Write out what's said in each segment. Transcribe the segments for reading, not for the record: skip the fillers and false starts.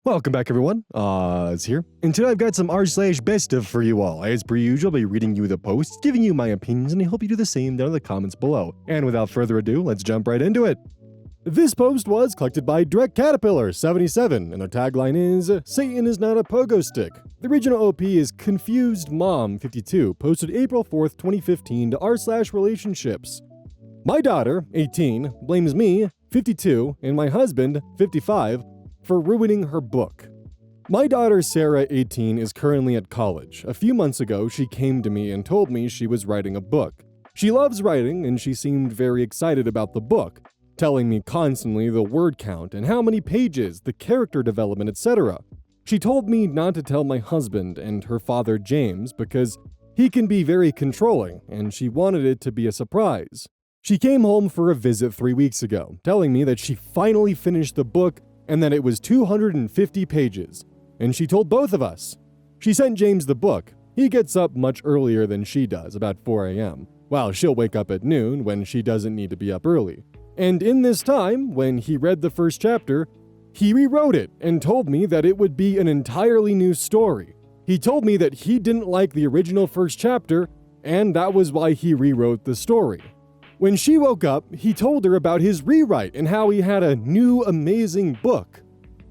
Welcome back, everyone. It's here. And today I've got some r/BestOf for you all. As per usual, I'll be reading you the posts, giving you my opinions, and I hope you do the same down in the comments below. And without further ado, let's jump right into it. This post was collected by Direct Caterpillar 77, and their tagline is, "Satan is not a pogo stick." The original OP is Confused Mom 52, posted April 4th, 2015 to r/relationships. My daughter, 18, blames me, 52, and my husband, 55, for ruining her book. My daughter Sarah, 18, is currently at college. A few months ago, she came to me and told me she was writing a book. She loves writing, and she seemed very excited about the book, telling me constantly the word count and how many pages, the character development, etc. She told me not to tell my husband and her father James because he can be very controlling, and she wanted it to be a surprise. She came home for a visit 3 weeks ago, telling me that she finally finished the book and that it was 250 pages, and she told both of us. She sent James the book. He gets up much earlier than she does, about 4 a.m., while she'll wake up at noon when she doesn't need to be up early. And in this time, when he read the first chapter, he rewrote it and told me that it would be an entirely new story. He told me that he didn't like the original first chapter, and that was why he rewrote the story. When she woke up, he told her about his rewrite and how he had a new amazing book.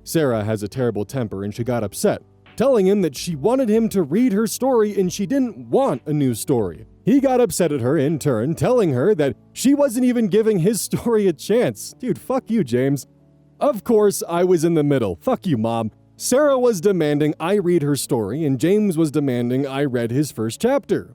Sarah has a terrible temper and she got upset, telling him that she wanted him to read her story and she didn't want a new story. He got upset at her in turn, telling her that she wasn't even giving his story a chance. Dude, fuck you, James. Of course, I was in the middle. Fuck you, Mom. Sarah was demanding I read her story and James was demanding I read his first chapter.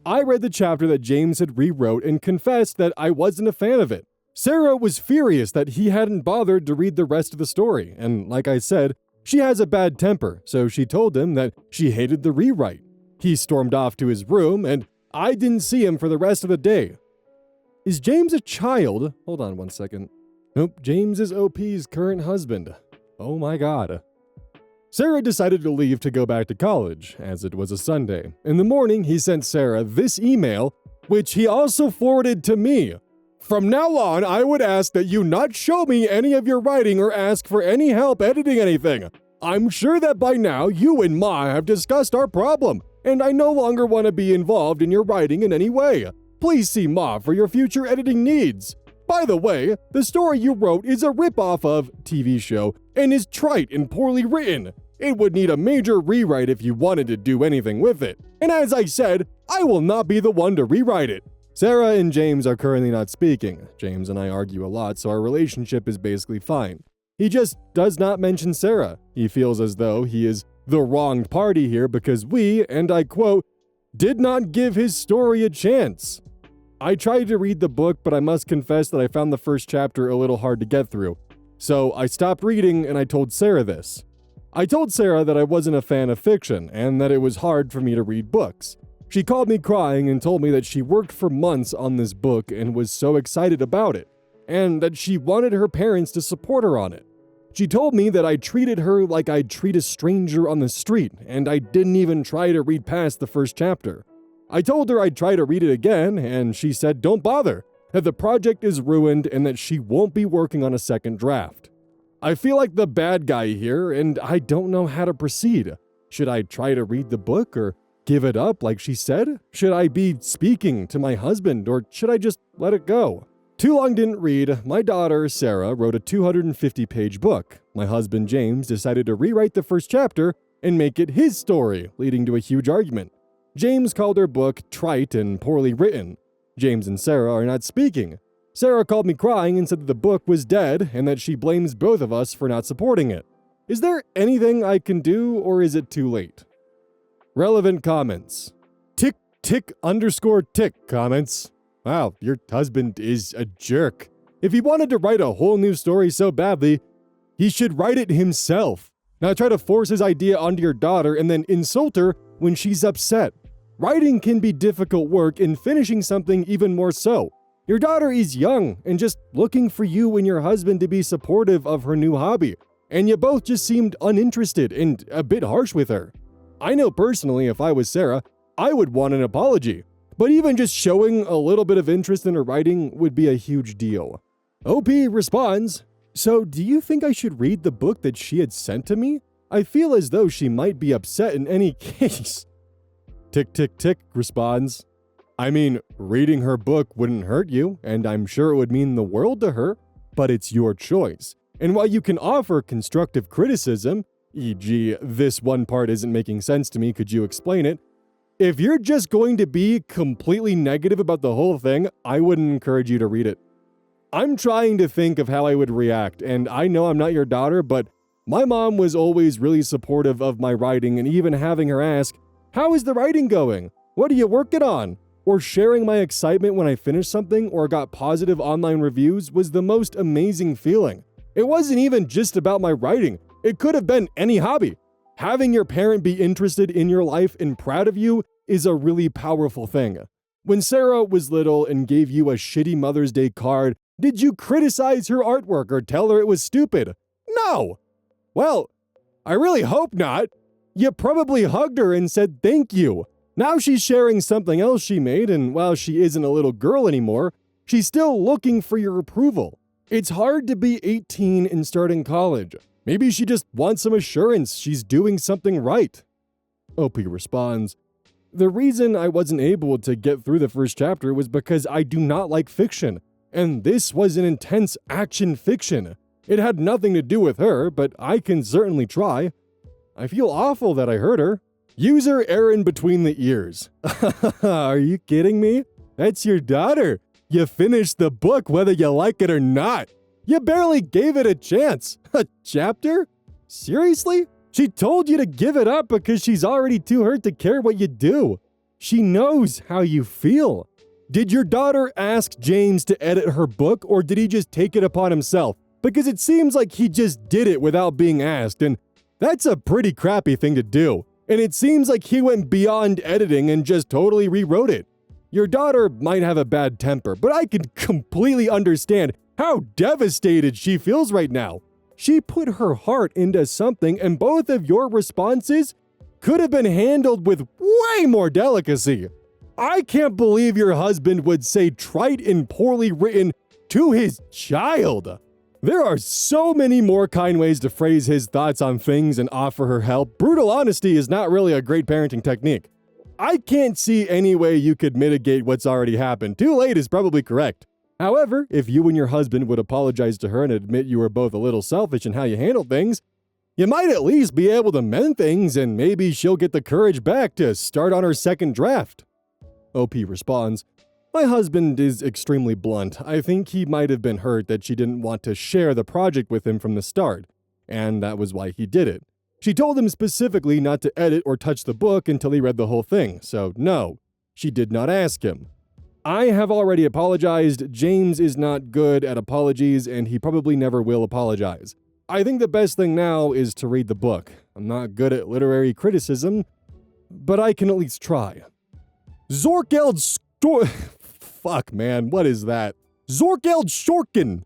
I read the chapter that James had rewrote and confessed that I wasn't a fan of it. Sarah was furious that he hadn't bothered to read the rest of the story, and like I said, she has a bad temper, so she told him that she hated the rewrite. He stormed off to his room, and I didn't see him for the rest of the day. Is James a child? Hold on one second. Nope, James is OP's current husband. Oh my god. Sarah decided to leave to go back to college, as it was a Sunday. In the morning, he sent Sarah this email, which he also forwarded to me. "From now on, I would ask that you not show me any of your writing or ask for any help editing anything. I'm sure that by now you and Ma have discussed our problem, and I no longer want to be involved in your writing in any way. Please see Ma for your future editing needs. By the way, the story you wrote is a ripoff of TV show and is trite and poorly written. It would need a major rewrite if you wanted to do anything with it. And as I said, I will not be the one to rewrite it." Sarah and James are currently not speaking. James and I argue a lot, so our relationship is basically fine. He just does not mention Sarah. He feels as though he is the wronged party here because we, and I quote, "did not give his story a chance." I tried to read the book, but I must confess that I found the first chapter a little hard to get through. So I stopped reading and I told Sarah this. I told Sarah that I wasn't a fan of fiction and that it was hard for me to read books. She called me crying and told me that she worked for months on this book and was so excited about it, and that she wanted her parents to support her on it. She told me that I treated her like I'd treat a stranger on the street, and I didn't even try to read past the first chapter. I told her I'd try to read it again, and she said don't bother, that the project is ruined and that she won't be working on a second draft. I feel like the bad guy here, and I don't know how to proceed. Should I try to read the book or give it up like she said? Should I be speaking to my husband or should I just let it go? Too long didn't read. My daughter, Sarah, wrote a 250-page book. My husband, James, decided to rewrite the first chapter and make it his story, leading to a huge argument. James called her book trite and poorly written. James and Sarah are not speaking. Sarah called me crying and said that the book was dead and that she blames both of us for not supporting it. Is there anything I can do or is it too late? Relevant comments. Tick tick underscore tick comments. Wow, your husband is a jerk. If he wanted to write a whole new story so badly, he should write it himself. Not try to force his idea onto your daughter and then insult her when she's upset. Writing can be difficult work and finishing something even more so. Your daughter is young and just looking for you and your husband to be supportive of her new hobby, and you both just seemed uninterested and a bit harsh with her. I know personally if I was Sarah, I would want an apology, but even just showing a little bit of interest in her writing would be a huge deal. OP responds, "So do you think I should read the book that she had sent to me? I feel as though she might be upset in any case. Tick, tick, tick responds, I mean, reading her book wouldn't hurt you, and I'm sure it would mean the world to her, but it's your choice. And while you can offer constructive criticism, e.g., this one part isn't making sense to me, could you explain it? If you're just going to be completely negative about the whole thing, I wouldn't encourage you to read it. I'm trying to think of how I would react, and I know I'm not your daughter, but my mom was always really supportive of my writing, and even having her ask, how is the writing going? What are you working on? Or sharing my excitement when I finished something or got positive online reviews was the most amazing feeling. It wasn't even just about my writing. It could have been any hobby. Having your parent be interested in your life and proud of you is a really powerful thing. When Sarah was little and gave you a shitty Mother's Day card, did you criticize her artwork or tell her it was stupid? No! Well, I really hope not. You probably hugged her and said thank you. Now she's sharing something else she made, and while she isn't a little girl anymore, she's still looking for your approval. It's hard to be 18 and starting college. Maybe she just wants some assurance she's doing something right. OP responds, the reason I wasn't able to get through the first chapter was because I do not like fiction, and this was an intense action fiction. It had nothing to do with her, but I can certainly try. I feel awful that I hurt her. User Aaron between the ears. Are you kidding me? That's your daughter. You finished the book whether you like it or not. You barely gave it a chance. A chapter? Seriously? She told you to give it up because she's already too hurt to care what you do. She knows how you feel. Did your daughter ask James to edit her book, or did he just take it upon himself? Because it seems like he just did it without being asked, and that's a pretty crappy thing to do. And it seems like he went beyond editing and just totally rewrote it. Your daughter might have a bad temper, but I can completely understand how devastated she feels right now. She put her heart into something, and both of your responses could have been handled with way more delicacy. I can't believe your husband would say trite and poorly written to his child. There are so many more kind ways to phrase his thoughts on things and offer her help. Brutal honesty is not really a great parenting technique. I can't see any way you could mitigate what's already happened. Too late is probably correct. However, if you and your husband would apologize to her and admit you were both a little selfish in how you handled things, you might at least be able to mend things, and maybe she'll get the courage back to start on her second draft. OP responds, my husband is extremely blunt. I think he might have been hurt that she didn't want to share the project with him from the start, and that was why he did it. She told him specifically not to edit or touch the book until he read the whole thing, so no, she did not ask him. I have already apologized. James is not good at apologies, and he probably never will apologize. I think the best thing now is to read the book. I'm not good at literary criticism, but I can at least try. Zorkeld Fuck, man, what is that? Zorkeld Shorkin!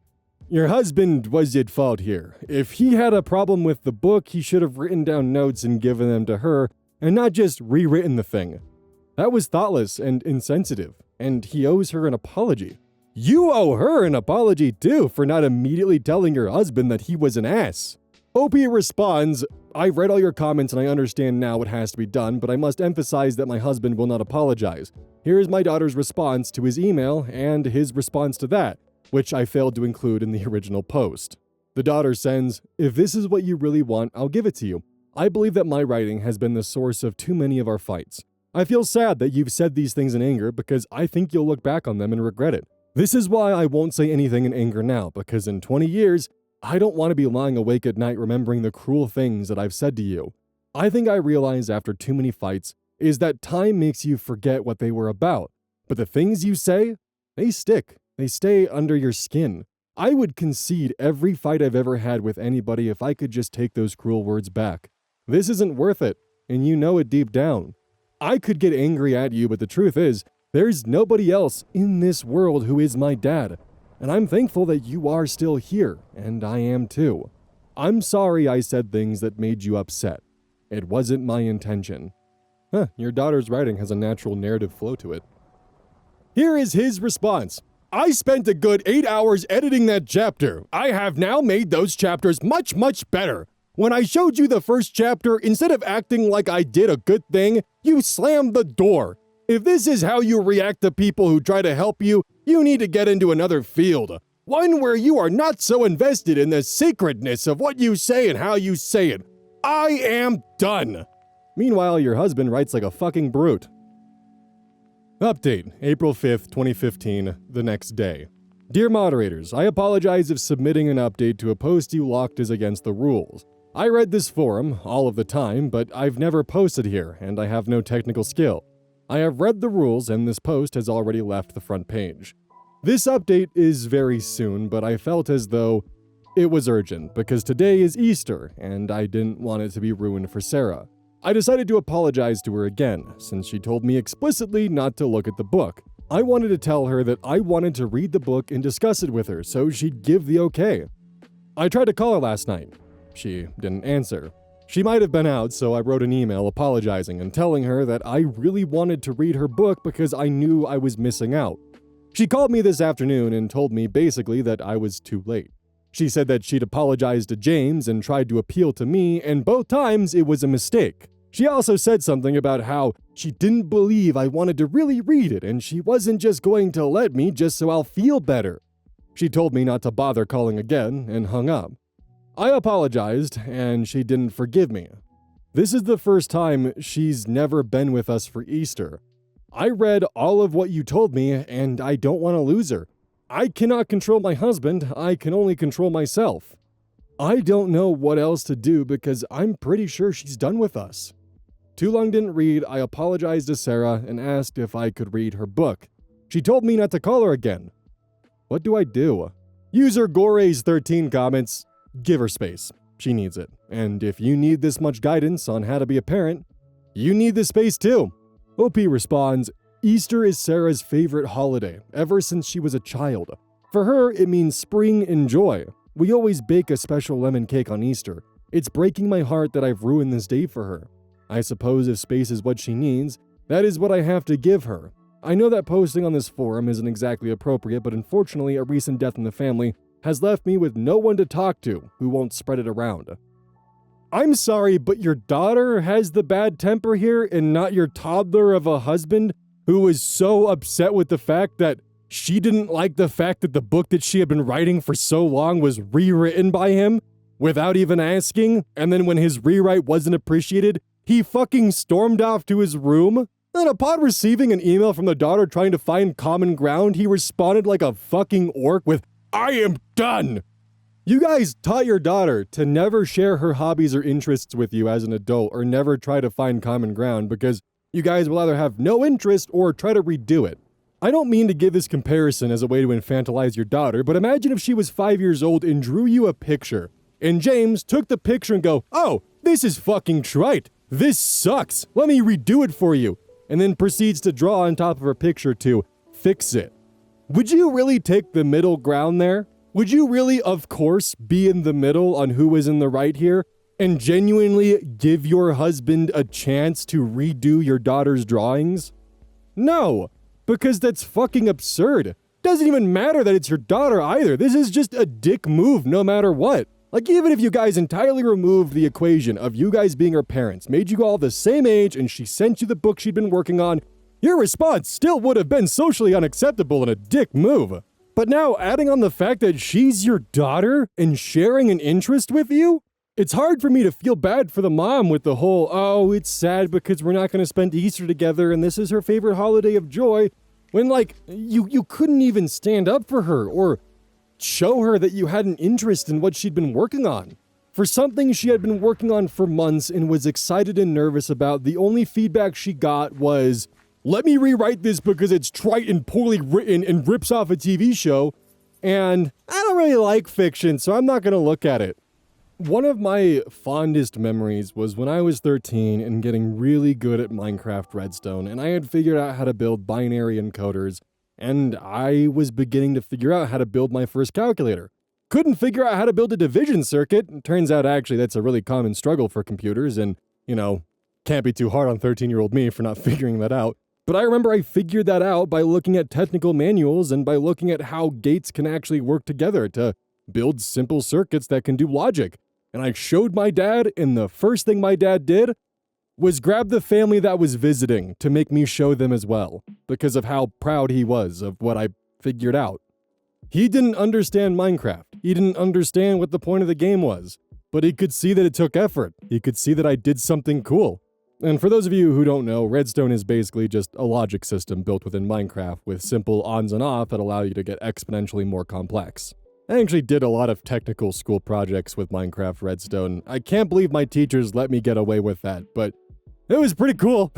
Your husband was at fault here. If he had a problem with the book, he should have written down notes and given them to her, and not just rewritten the thing. That was thoughtless and insensitive, and he owes her an apology. You owe her an apology too for not immediately telling your husband that he was an ass. OP responds, I've read all your comments and I understand now what has to be done, but I must emphasize that my husband will not apologize. Here is my daughter's response to his email and his response to that, which I failed to include in the original post. The daughter sends, if this is what you really want, I'll give it to you. I believe that my writing has been the source of too many of our fights. I feel sad that you've said these things in anger because I think you'll look back on them and regret it. This is why I won't say anything in anger now, because in 20 years, I don't want to be lying awake at night remembering the cruel things that I've said to you. I think I realized after too many fights is that time makes you forget what they were about. But the things you say, they stick. They stay under your skin. I would concede every fight I've ever had with anybody if I could just take those cruel words back. This isn't worth it, and you know it deep down. I could get angry at you, but the truth is, there's nobody else in this world who is my dad. And I'm thankful that you are still here, and I am too. I'm sorry I said things that made you upset. It wasn't my intention. Your daughter's writing has a natural narrative flow to it. Here is his response. I spent a good 8 hours editing that chapter. I have now made those chapters much, much better. When I showed you the first chapter, instead of acting like I did a good thing, you slammed the door. If this is how you react to people who try to help you, you need to get into another field. One where you are not so invested in the sacredness of what you say and how you say it. I am done. Meanwhile, your husband writes like a fucking brute. Update, April 5th, 2015, the next day. Dear moderators, I apologize if submitting an update to a post you locked is against the rules. I read this forum all of the time, but I've never posted here, and I have no technical skill. I have read the rules, and this post has already left the front page. This update is very soon, but I felt as though it was urgent, because today is Easter, and I didn't want it to be ruined for Sarah. I decided to apologize to her again, since she told me explicitly not to look at the book. I wanted to tell her that I wanted to read the book and discuss it with her, so she'd give the okay. I tried to call her last night. She didn't answer. She might have been out, so I wrote an email apologizing and telling her that I really wanted to read her book because I knew I was missing out. She called me this afternoon and told me basically that I was too late. She said that she'd apologized to James and tried to appeal to me, and both times it was a mistake. She also said something about how she didn't believe I wanted to really read it and she wasn't just going to let me just so I'll feel better. She told me not to bother calling again and hung up. I apologized, and she didn't forgive me. This is the first time she's never been with us for Easter. I read all of what you told me, and I don't want to lose her. I cannot control my husband, I can only control myself. I don't know what else to do because I'm pretty sure she's done with us. Too long didn't read, I apologized to Sarah and asked if I could read her book. She told me not to call her again. What do I do? User Gores13 comments, give her space. She needs it. And if you need this much guidance on how to be a parent, you need this space too. OP responds, Easter is Sarah's favorite holiday, ever since she was a child. For her, it means spring and joy. We always bake a special lemon cake on Easter. It's breaking my heart that I've ruined this day for her. I suppose if space is what she needs, that is what I have to give her. I know that posting on this forum isn't exactly appropriate, but unfortunately a recent death in the family has left me with no one to talk to who won't spread it around. I'm sorry, but your daughter has the bad temper here and not your toddler of a husband who was so upset with the fact that she didn't like the fact that the book that she had been writing for so long was rewritten by him without even asking, and then when his rewrite wasn't appreciated, he fucking stormed off to his room. Then upon receiving an email from the daughter trying to find common ground, he responded like a fucking orc with, I am done! You guys taught your daughter to never share her hobbies or interests with you as an adult or never try to find common ground because you guys will either have no interest or try to redo it. I don't mean to give this comparison as a way to infantilize your daughter, but imagine if she was 5 years old and drew you a picture, and James took the picture and go, oh, this is fucking trite. This sucks. Let me redo it for you. And then proceeds to draw on top of her picture to fix it. Would you really take the middle ground there? Would you really, of course, be in the middle on who is in the right here and genuinely give your husband a chance to redo your daughter's drawings? No, because that's fucking absurd. Doesn't even matter that it's your daughter either. This is just a dick move no matter what. Like, even if you guys entirely removed the equation of you guys being her parents, made you all the same age, and she sent you the book she'd been working on, your response still would have been socially unacceptable and a dick move. But now, adding on the fact that she's your daughter and sharing an interest with you? It's hard for me to feel bad for the mom with the whole, oh, it's sad because we're not going to spend Easter together and this is her favorite holiday of joy, when, like, you couldn't even stand up for her or show her that you had an interest in what she'd been working on. For something she had been working on for months and was excited and nervous about, the only feedback she got was, let me rewrite this because it's trite and poorly written and rips off a TV show, and I don't really like fiction, so I'm not going to look at it. One of my fondest memories was when I was 13 and getting really good at Minecraft Redstone, and I had figured out how to build binary encoders, and I was beginning to figure out how to build my first calculator. Couldn't figure out how to build a division circuit. It turns out actually that's a really common struggle for computers, and, you know, can't be too hard on 13-year-old me for not figuring that out. But I remember I figured that out by looking at technical manuals and by looking at how gates can actually work together to build simple circuits that can do logic. And I showed my dad, and the first thing my dad did was grab the family that was visiting to make me show them as well, because of how proud he was of what I figured out. He didn't understand Minecraft. He didn't understand what the point of the game was, but he could see that it took effort. He could see that I did something cool. And for those of you who don't know, redstone is basically just a logic system built within Minecraft with simple ons and off that allow you to get exponentially more complex. I actually did a lot of technical school projects with Minecraft redstone. I can't believe my teachers let me get away with that, but it was pretty cool.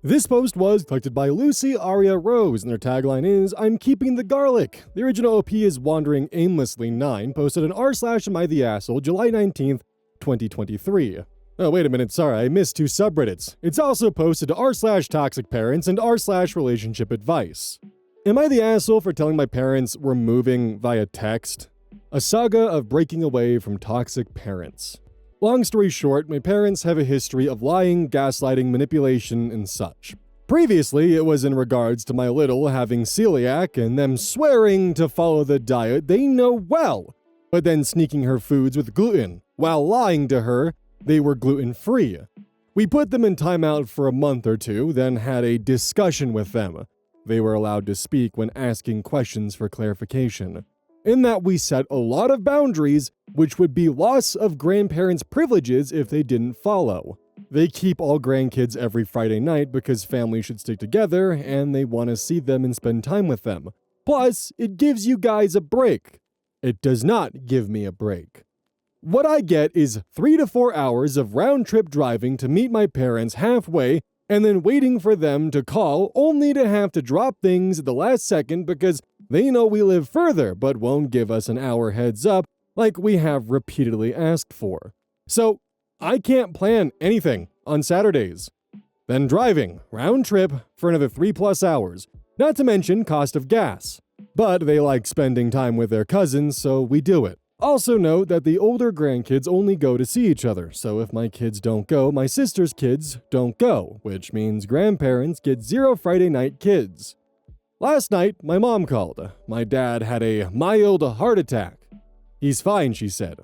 This post was collected by Lucy Aria Rose, and their tagline is, "I'm keeping the garlic." The original OP is Wandering Aimlessly 9, posted on r/am_I_the_asshole, July 19th, 2023. Oh, wait a minute, sorry, I missed 2 subreddits. It's also posted to r/toxicparents and r/relationship-advice. Am I the asshole for telling my parents we're moving via text? A saga of breaking away from toxic parents. Long story short, my parents have a history of lying, gaslighting, manipulation, and such. Previously, it was in regards to my little having celiac and them swearing to follow the diet they know well, but then sneaking her foods with gluten, while lying to her they were gluten-free. We put them in timeout for a month or 2, then had a discussion with them. They were allowed to speak when asking questions for clarification. In that we set a lot of boundaries, which would be loss of grandparents' privileges if they didn't follow. They keep all grandkids every Friday night because families should stick together and they want to see them and spend time with them. Plus, it gives you guys a break. It does not give me a break. What I get is 3 to 4 hours of round-trip driving to meet my parents halfway and then waiting for them to call only to have to drop things at the last second because they know we live further but won't give us an hour heads up like we have repeatedly asked for. So, I can't plan anything on Saturdays. Then driving, round trip, for another 3+ hours, not to mention cost of gas. But they like spending time with their cousins, so we do it. Also note that the older grandkids only go to see each other, so if my kids don't go, my sister's kids don't go, which means grandparents get 0 Friday night kids. Last night, my mom called. My dad had a mild heart attack. He's fine, she said.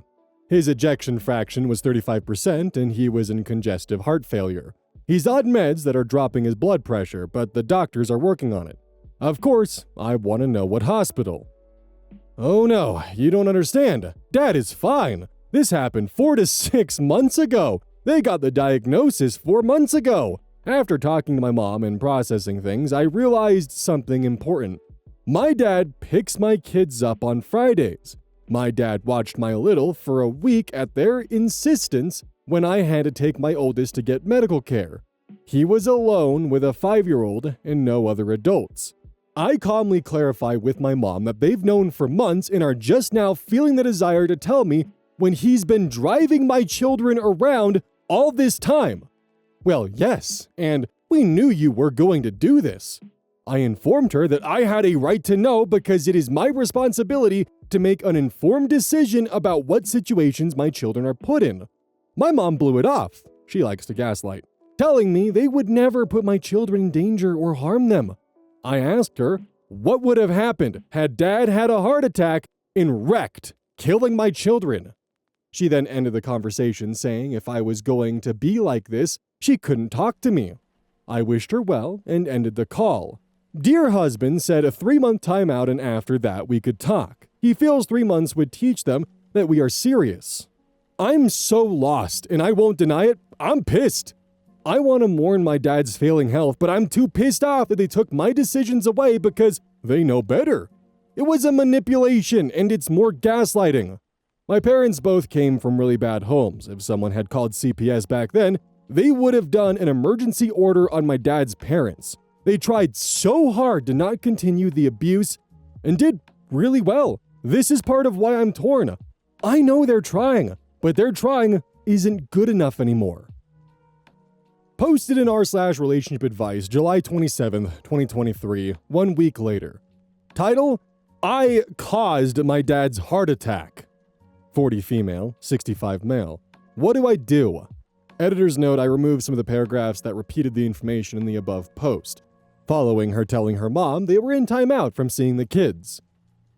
His ejection fraction was 35% and he was in congestive heart failure. He's on meds that are dropping his blood pressure, but the doctors are working on it. Of course, I want to know what hospital. Oh no, you don't understand. Dad is fine. This happened 4 to 6 months ago. They got the diagnosis 4 months ago. After talking to my mom and processing things, I realized something important. My dad picks my kids up on Fridays. My dad watched my little for a week at their insistence when I had to take my oldest to get medical care. He was alone with a 5-year-old and no other adults. I calmly clarify with my mom that they've known for months and are just now feeling the desire to tell me when he's been driving my children around all this time. Well, yes, and we knew you were going to do this. I informed her that I had a right to know because it is my responsibility to make an informed decision about what situations my children are put in. My mom blew it off. She likes to gaslight, telling me they would never put my children in danger or harm them. I asked her, what would have happened had Dad had a heart attack and wrecked, killing my children? She then ended the conversation saying if I was going to be like this, she couldn't talk to me. I wished her well and ended the call. Dear husband said a 3-month timeout and after that we could talk. He feels 3 months would teach them that we are serious. I'm so lost and I won't deny it. I'm pissed. I want to mourn my dad's failing health, but I'm too pissed off that they took my decisions away because they know better. It was a manipulation and it's more gaslighting. My parents both came from really bad homes. If someone had called CPS back then, they would have done an emergency order on my dad's parents. They tried so hard to not continue the abuse and did really well. This is part of why I'm torn. I know they're trying, but their trying isn't good enough anymore. Posted in r/relationship advice, July 27th, 2023, 1 week later. Title, I caused my dad's heart attack. 40 female, 65 male. What do I do? Editor's note, I removed some of the paragraphs that repeated the information in the above post, following her telling her mom they were in timeout from seeing the kids.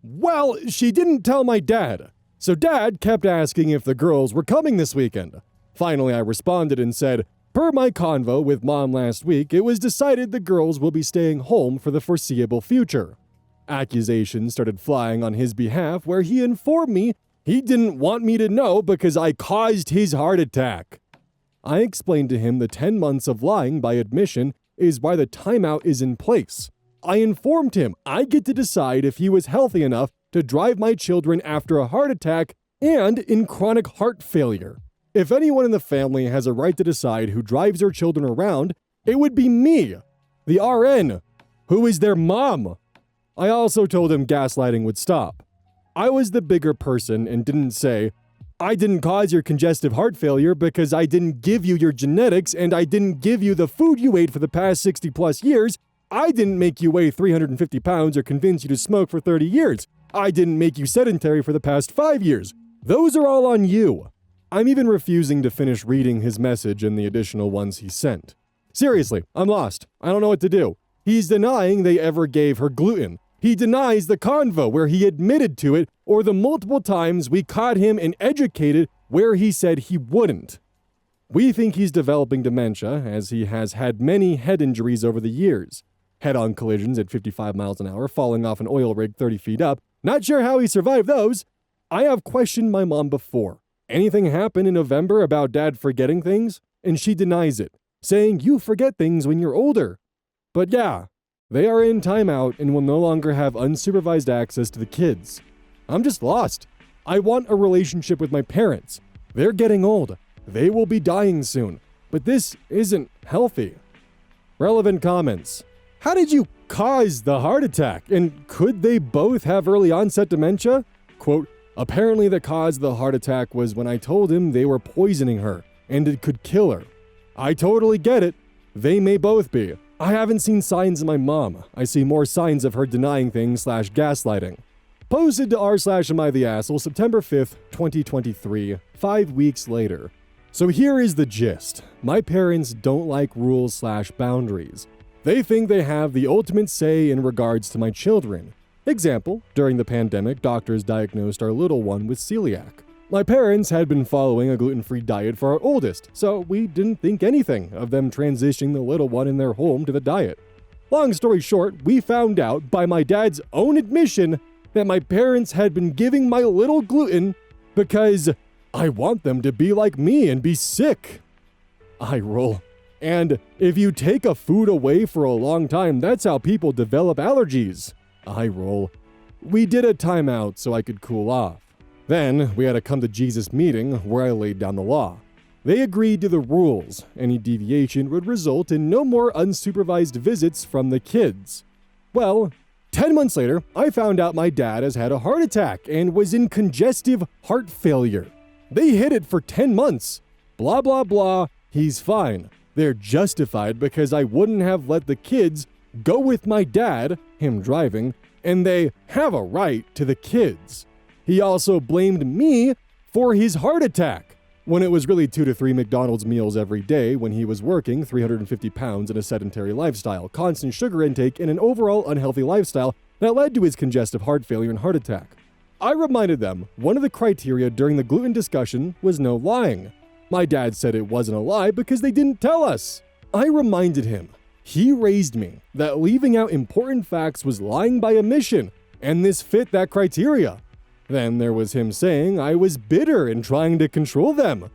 Well, she didn't tell my dad. So Dad kept asking if the girls were coming this weekend. Finally, I responded and said, per my convo with Mom last week, it was decided the girls will be staying home for the foreseeable future. Accusations started flying on his behalf where he informed me he didn't want me to know because I caused his heart attack. I explained to him the 10 months of lying by admission is why the timeout is in place. I informed him I get to decide if he was healthy enough to drive my children after a heart attack and in chronic heart failure. If anyone in the family has a right to decide who drives their children around, it would be me, the RN, who is their mom. I also told him gaslighting would stop. I was the bigger person and didn't say, I didn't cause your congestive heart failure because I didn't give you your genetics and I didn't give you the food you ate for the past 60 plus years. I didn't make you weigh 350 pounds or convince you to smoke for 30 years. I didn't make you sedentary for the past 5 years. Those are all on you. I'm even refusing to finish reading his message and the additional ones he sent. Seriously, I'm lost. I don't know what to do. He's denying they ever gave her gluten. He denies the convo where he admitted to it or the multiple times we caught him and educated where he said he wouldn't. We think he's developing dementia as he has had many head injuries over the years. Head-on collisions at 55 miles an hour, falling off an oil rig 30 feet up. Not sure how he survived those. I have questioned my mom before. Anything happen in November about Dad forgetting things? And she denies it, saying you forget things when you're older. But yeah, they are in timeout and will no longer have unsupervised access to the kids. I'm just lost. I want a relationship with my parents. They're getting old. They will be dying soon. But this isn't healthy. Relevant comments. How did you cause the heart attack? And could they both have early onset dementia? Quote, apparently the cause of the heart attack was when I told him they were poisoning her and it could kill her. I totally get it. They may both be. I haven't seen signs of my mom. I see more signs of her denying things / gaslighting. Posted to r/amItheasshole September 5th, 2023, 5 weeks later. So here is the gist. My parents don't like rules / boundaries. They think they have the ultimate say in regards to my children. Example, during the pandemic, doctors diagnosed our little one with celiac. My parents had been following a gluten-free diet for our oldest, so we didn't think anything of them transitioning the little one in their home to the diet. Long story short, we found out by my dad's own admission that my parents had been giving my little gluten because I want them to be like me and be sick. I roll. And if you take a food away for a long time, that's how people develop allergies. I roll. We did a timeout so I could cool off. Then we had a come to Jesus meeting where I laid down the law. They agreed to the rules. Any deviation would result in no more unsupervised visits from the kids. Well, 10 months later, I found out my dad has had a heart attack and was in congestive heart failure. They hid it for 10 months. Blah, blah, blah. He's fine. They're justified because I wouldn't have let the kids go with my dad, him driving, and they have a right to the kids. He also blamed me for his heart attack, when it was really 2 to 3 McDonald's meals every day when he was working 350 pounds in a sedentary lifestyle, constant sugar intake, and an overall unhealthy lifestyle that led to his congestive heart failure and heart attack. I reminded them one of the criteria during the gluten discussion was no lying. My dad said it wasn't a lie because they didn't tell us. I reminded him. He raised me that leaving out important facts was lying by omission, and this fit that criteria. Then there was him saying I was bitter and trying to control them.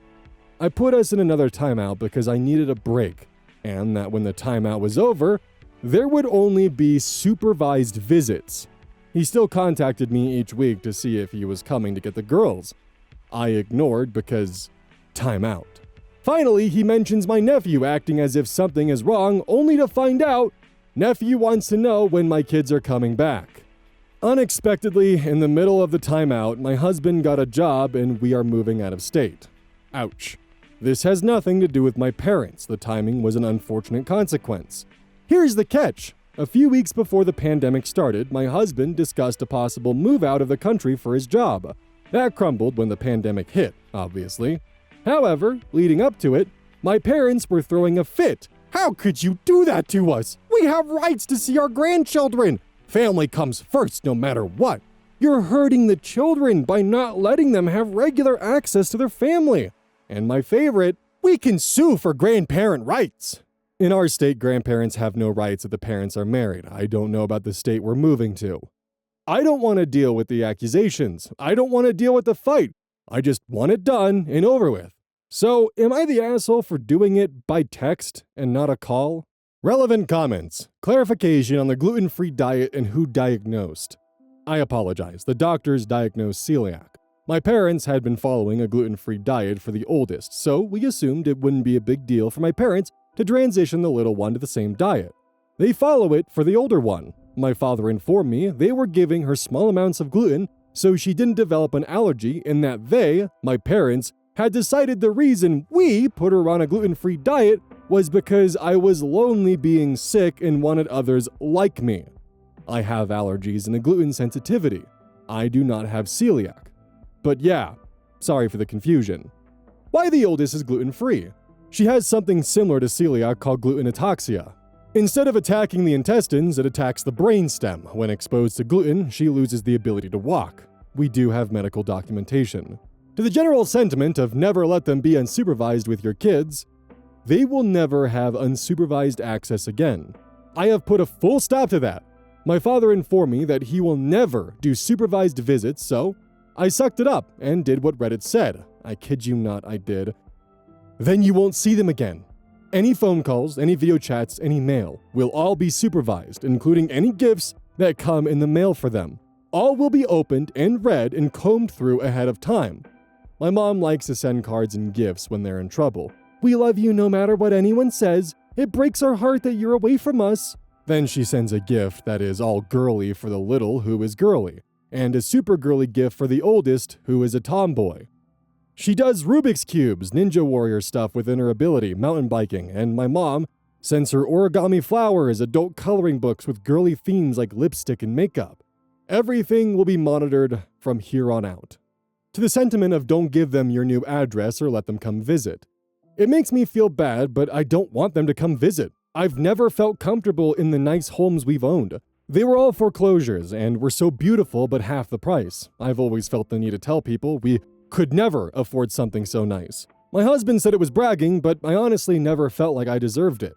I put us in another timeout because I needed a break, and that when the timeout was over, there would only be supervised visits. He still contacted me each week to see if he was coming to get the girls. I ignored because timeout. Finally, he mentions my nephew acting as if something is wrong, only to find out nephew wants to know when my kids are coming back. Unexpectedly, in the middle of the timeout, my husband got a job and we are moving out of state. Ouch. This has nothing to do with my parents. The timing was an unfortunate consequence. Here's the catch. A few weeks before the pandemic started, my husband discussed a possible move out of the country for his job. That crumbled when the pandemic hit, obviously. However, leading up to it, my parents were throwing a fit. How could you do that to us? We have rights to see our grandchildren. Family comes first no matter what. You're hurting the children by not letting them have regular access to their family. And my favorite, we can sue for grandparent rights. In our state, grandparents have no rights if the parents are married. I don't know about the state we're moving to. I don't want to deal with the accusations. I don't want to deal with the fight. I just want it done and over with. So, am I the asshole for doing it by text and not a call? Relevant comments. Clarification on the gluten-free diet and who diagnosed. I apologize. The doctors diagnosed celiac. My parents had been following a gluten-free diet for the oldest, so we assumed it wouldn't be a big deal for my parents to transition the little one to the same diet. They follow it for the older one. My father informed me they were giving her small amounts of gluten so she didn't develop an allergy, and that they, my parents, had decided the reason we put her on a gluten-free diet was because I was lonely being sick and wanted others like me. I have allergies and a gluten sensitivity. I do not have celiac. But yeah, sorry for the confusion. Why the oldest is gluten-free? She has something similar to celiac called gluten ataxia. Instead of attacking the intestines, it attacks the brainstem. When exposed to gluten, she loses the ability to walk. We do have medical documentation. To the general sentiment of never let them be unsupervised with your kids, they will never have unsupervised access again. I have put a full stop to that. My father informed me that he will never do supervised visits, so I sucked it up and did what Reddit said. I kid you not, I did. Then you won't see them again. Any phone calls, any video chats, any mail will all be supervised, including any gifts that come in the mail for them. All will be opened and read and combed through ahead of time. My mom likes to send cards and gifts when they're in trouble. We love you no matter what anyone says. It breaks our heart that you're away from us. Then she sends a gift that is all girly for the little who is girly, and a super girly gift for the oldest who is a tomboy. She does Rubik's Cubes, Ninja Warrior stuff within her ability, mountain biking, and my mom sends her origami flowers, adult coloring books with girly themes like lipstick and makeup. Everything will be monitored from here on out. To the sentiment of don't give them your new address or let them come visit. It makes me feel bad, but I don't want them to come visit. I've never felt comfortable in the nice homes we've owned. They were all foreclosures and were so beautiful but half the price. I've always felt the need to tell people we could never afford something so nice. My husband said it was bragging, but I honestly never felt like I deserved it.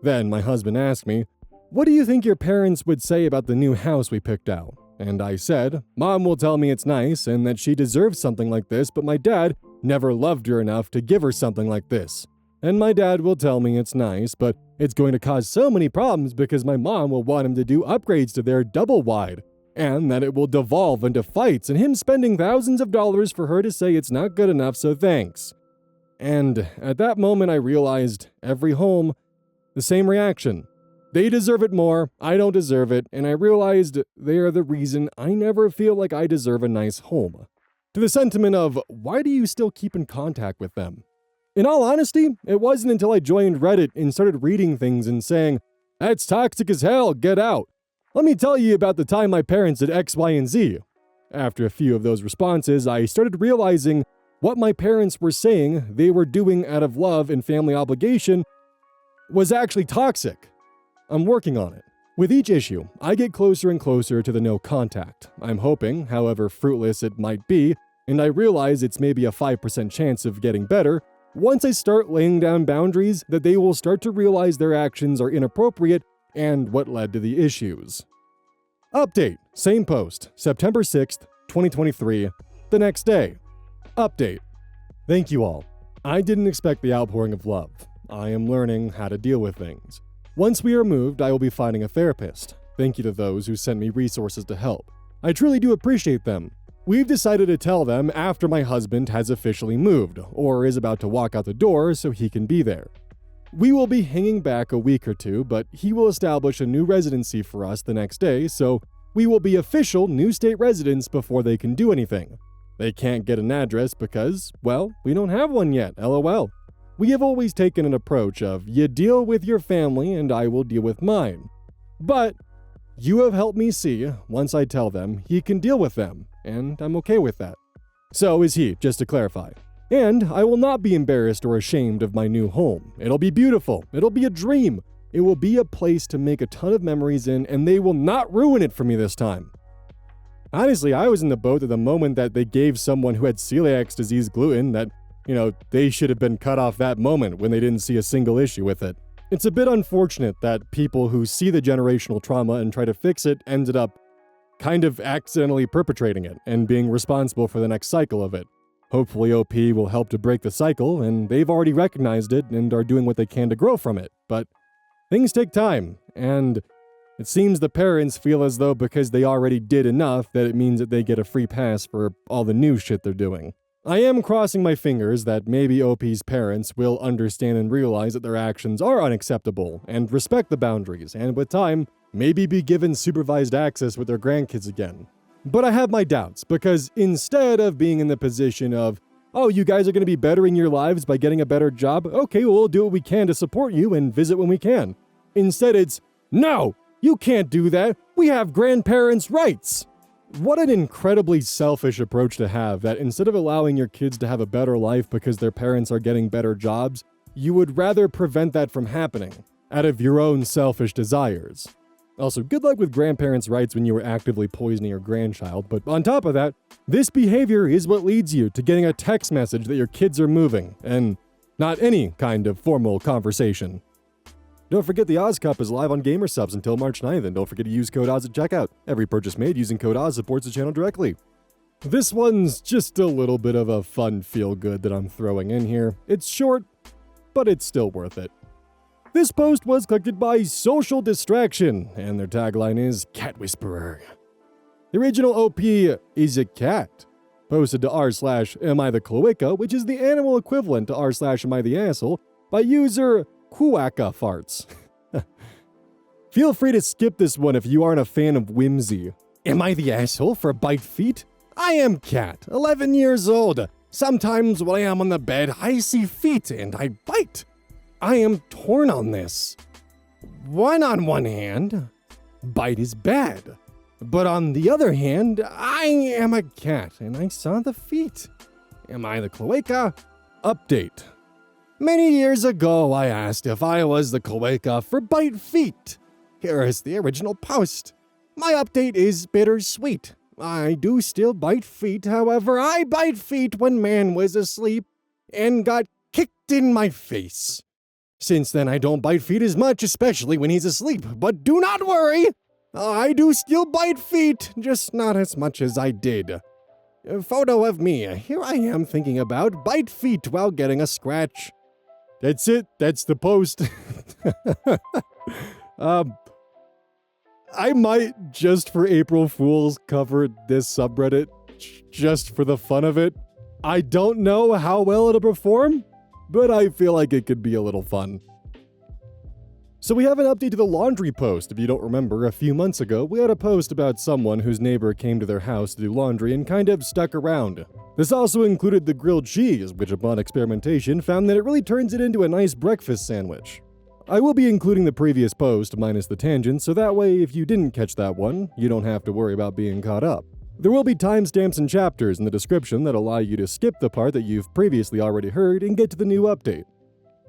Then my husband asked me, "What do you think your parents would say about the new house we picked out?" And I said, "Mom will tell me it's nice and that she deserves something like this, but my dad never loved her enough to give her something like this. And my dad will tell me it's nice, but it's going to cause so many problems because my mom will want him to do upgrades to their double wide, and that it will devolve into fights and him spending thousands of dollars for her to say it's not good enough, so thanks." And at that moment I realized every home, the same reaction. They deserve it more, I don't deserve it, and I realized they are the reason I never feel like I deserve a nice home. To the sentiment of, why do you still keep in contact with them? In all honesty, it wasn't until I joined Reddit and started reading things and saying, "That's toxic as hell, get out. Let me tell you about the time my parents did X, Y, and Z." After a few of those responses, I started realizing what my parents were saying they were doing out of love and family obligation was actually toxic. I'm working on it. With each issue, I get closer and closer to the no contact. I'm hoping, however fruitless it might be, and I realize it's maybe a 5% chance of getting better, once I start laying down boundaries that they will start to realize their actions are inappropriate and what led to the issues. Update. Same post. September 6th, 2023. The next day. Update. Thank you all. I didn't expect the outpouring of love. I am learning how to deal with things. Once we are moved, I will be finding a therapist. Thank you to those who sent me resources to help. I truly do appreciate them. We've decided to tell them after my husband has officially moved, or is about to walk out the door so he can be there. We will be hanging back a week or two, but he will establish a new residency for us the next day, so we will be official new state residents before they can do anything. They can't get an address because, well, we don't have one yet, LOL. We have always taken an approach of, you deal with your family and I will deal with mine. But you have helped me see, once I tell them, he can deal with them, and I'm okay with that. So is he, just to clarify. And I will not be embarrassed or ashamed of my new home. It'll be beautiful. It'll be a dream. It will be a place to make a ton of memories in, and they will not ruin it for me this time. Honestly, I was in the boat at the moment that they gave someone who had celiac disease gluten that, they should have been cut off that moment when they didn't see a single issue with it. It's a bit unfortunate that people who see the generational trauma and try to fix it ended up kind of accidentally perpetrating it and being responsible for the next cycle of it. Hopefully OP will help to break the cycle, and they've already recognized it and are doing what they can to grow from it. But things take time, and it seems the parents feel as though because they already did enough that it means that they get a free pass for all the new shit they're doing. I am crossing my fingers that maybe OP's parents will understand and realize that their actions are unacceptable and respect the boundaries, and with time, maybe be given supervised access with their grandkids again. But I have my doubts, because instead of being in the position of, oh, you guys are going to be bettering your lives by getting a better job, okay, well, we'll do what we can to support you and visit when we can. Instead, it's, no, you can't do that. We have grandparents' rights. What an incredibly selfish approach to have, that instead of allowing your kids to have a better life because their parents are getting better jobs, you would rather prevent that from happening, out of your own selfish desires. Also, good luck with grandparents' rights when you were actively poisoning your grandchild, but on top of that, this behavior is what leads you to getting a text message that your kids are moving, and not any kind of formal conversation. Don't forget the Oz Cup is live on Gamersubs until March 9th, and don't forget to use code Oz at checkout. Every purchase made using code Oz supports the channel directly. This one's just a little bit of a fun feel-good that I'm throwing in here. It's short, but it's still worth it. This post was collected by Social Distraction, and their tagline is Cat Whisperer. The original OP is a cat. Posted to r/amithecloaca, which is the animal equivalent to r/amiththeasshole, by user Kuaka Farts. Feel free to skip this one if you aren't a fan of whimsy. Am I the asshole for bite feet? I am Cat, 11 years old. Sometimes when I am on the bed, I see feet and I bite. I am torn on this. On one hand, bite is bad. But on the other hand, I am a cat and I saw the feet. Am I the cloaca? Update. Many years ago, I asked if I was the cloaca for bite feet. Here is the original post. My update is bittersweet. I do still bite feet, however, I bite feet when man was asleep and got kicked in my face. Since then, I don't bite feet as much, especially when he's asleep. But do not worry, I do still bite feet, just not as much as I did. A photo of me. Here I am thinking about bite feet while getting a scratch. That's it. That's the post. I might, just for April Fools, cover this subreddit just for the fun of it. I don't know how well it'll perform, but I feel like it could be a little fun. So we have an update to the laundry post. If you don't remember, a few months ago, we had a post about someone whose neighbor came to their house to do laundry and kind of stuck around. This also included the grilled cheese, which upon experimentation found that it really turns it into a nice breakfast sandwich. I will be including the previous post minus the tangent, so that way if you didn't catch that one, you don't have to worry about being caught up. There will be timestamps and chapters in the description that allow you to skip the part that you've previously already heard and get to the new update.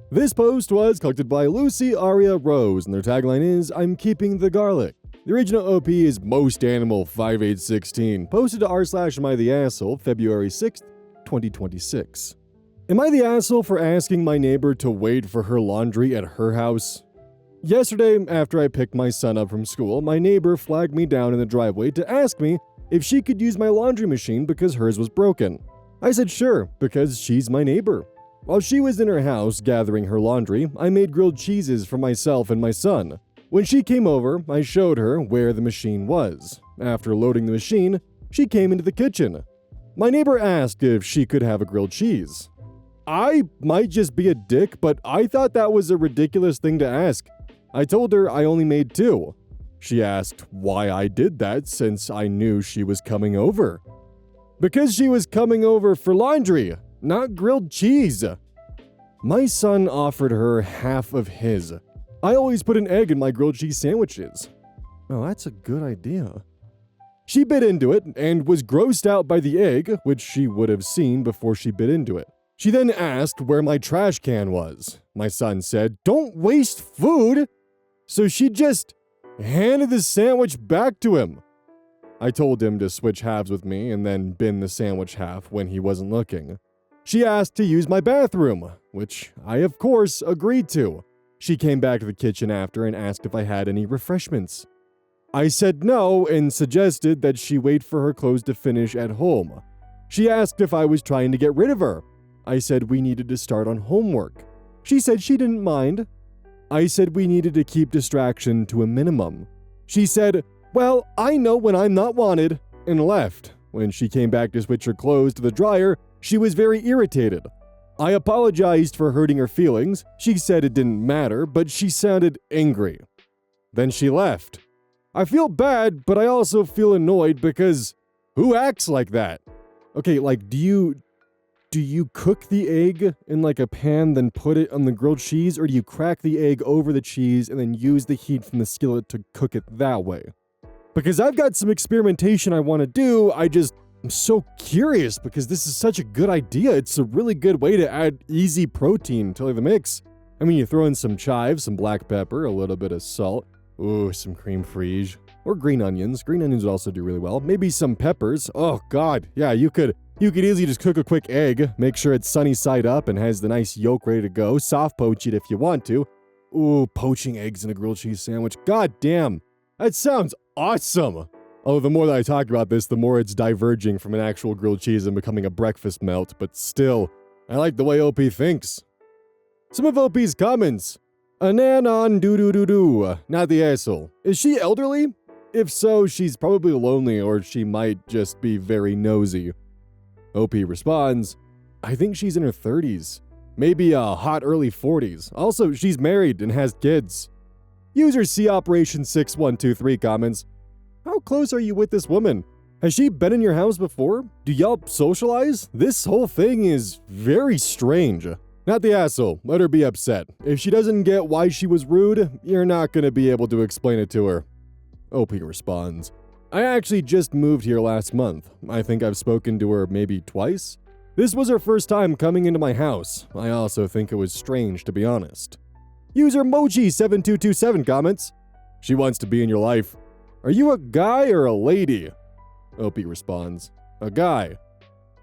This post was collected by Lucy Aria Rose, and their tagline is, I'm keeping the garlic. The original OP is Most Animal 5816, posted to r/amiththeasshole February 6th, 2026. Am I the asshole for asking my neighbor to wait for her laundry at her house? Yesterday, after I picked my son up from school, my neighbor flagged me down in the driveway to ask me if she could use my laundry machine because hers was broken. I said sure, because she's my neighbor. While she was in her house gathering her laundry, I made grilled cheeses for myself and my son. When she came over, I showed her where the machine was. After loading the machine, she came into the kitchen. My neighbor asked if she could have a grilled cheese. I might just be a dick, but I thought that was a ridiculous thing to ask. I told her I only made 2. She asked why I did that since I knew she was coming over. Because she was coming over for laundry, not grilled cheese. My son offered her half of his. I always put an egg in my grilled cheese sandwiches. Oh, that's a good idea. She bit into it and was grossed out by the egg, which she would have seen before she bit into it. She then asked where my trash can was. My son said, "Don't waste food." So she just handed the sandwich back to him. I told him to switch halves with me and then bin the sandwich half when he wasn't looking. She asked to use my bathroom, which I of course agreed to. She came back to the kitchen after and asked if I had any refreshments. I said no and suggested that she wait for her clothes to finish at home. She asked if I was trying to get rid of her. I said we needed to start on homework. She said she didn't mind. I said we needed to keep distraction to a minimum. She said, "Well, I know when I'm not wanted," and left. When she came back to switch her clothes to the dryer, she was very irritated. I apologized for hurting her feelings. She said it didn't matter, but she sounded angry. Then she left. I feel bad, but I also feel annoyed because who acts like that? Okay, like, do you cook the egg in like a pan, then put it on the grilled cheese, or do you crack the egg over the cheese and then use the heat from the skillet to cook it that way? Because I've got some experimentation I want to do. I'm so curious because this is such a good idea. It's a really good way to add easy protein to the mix. I mean, you throw in some chives, some black pepper, a little bit of salt. Ooh, some cream frige. Or green onions. Green onions would also do really well. Maybe some peppers. Oh god, yeah, you could easily just cook a quick egg, make sure it's sunny side up and has the nice yolk ready to go, soft poach it if you want to. Ooh, poaching eggs in a grilled cheese sandwich. God damn, that sounds awesome. Oh, the more that I talk about this, the more it's diverging from an actual grilled cheese and becoming a breakfast melt, but still, I like the way OP thinks. Some of OP's comments. Ananon doo-doo-doo-doo, not the asshole. Is she elderly? If so, she's probably lonely or she might just be very nosy. OP responds, I think she's in her 30s. Maybe a hot early 40s. Also, she's married and has kids. User C Operation 6123 comments, how close are you with this woman? Has she been in your house before? Do y'all socialize? This whole thing is very strange. Not the asshole, let her be upset. If she doesn't get why she was rude, you're not gonna be able to explain it to her. OP responds, I actually just moved here last month. I think I've spoken to her maybe twice. This was her first time coming into my house. I also think it was strange, to be honest. User Moji7227 comments, she wants to be in your life. Are you a guy or a lady? OP responds, a guy.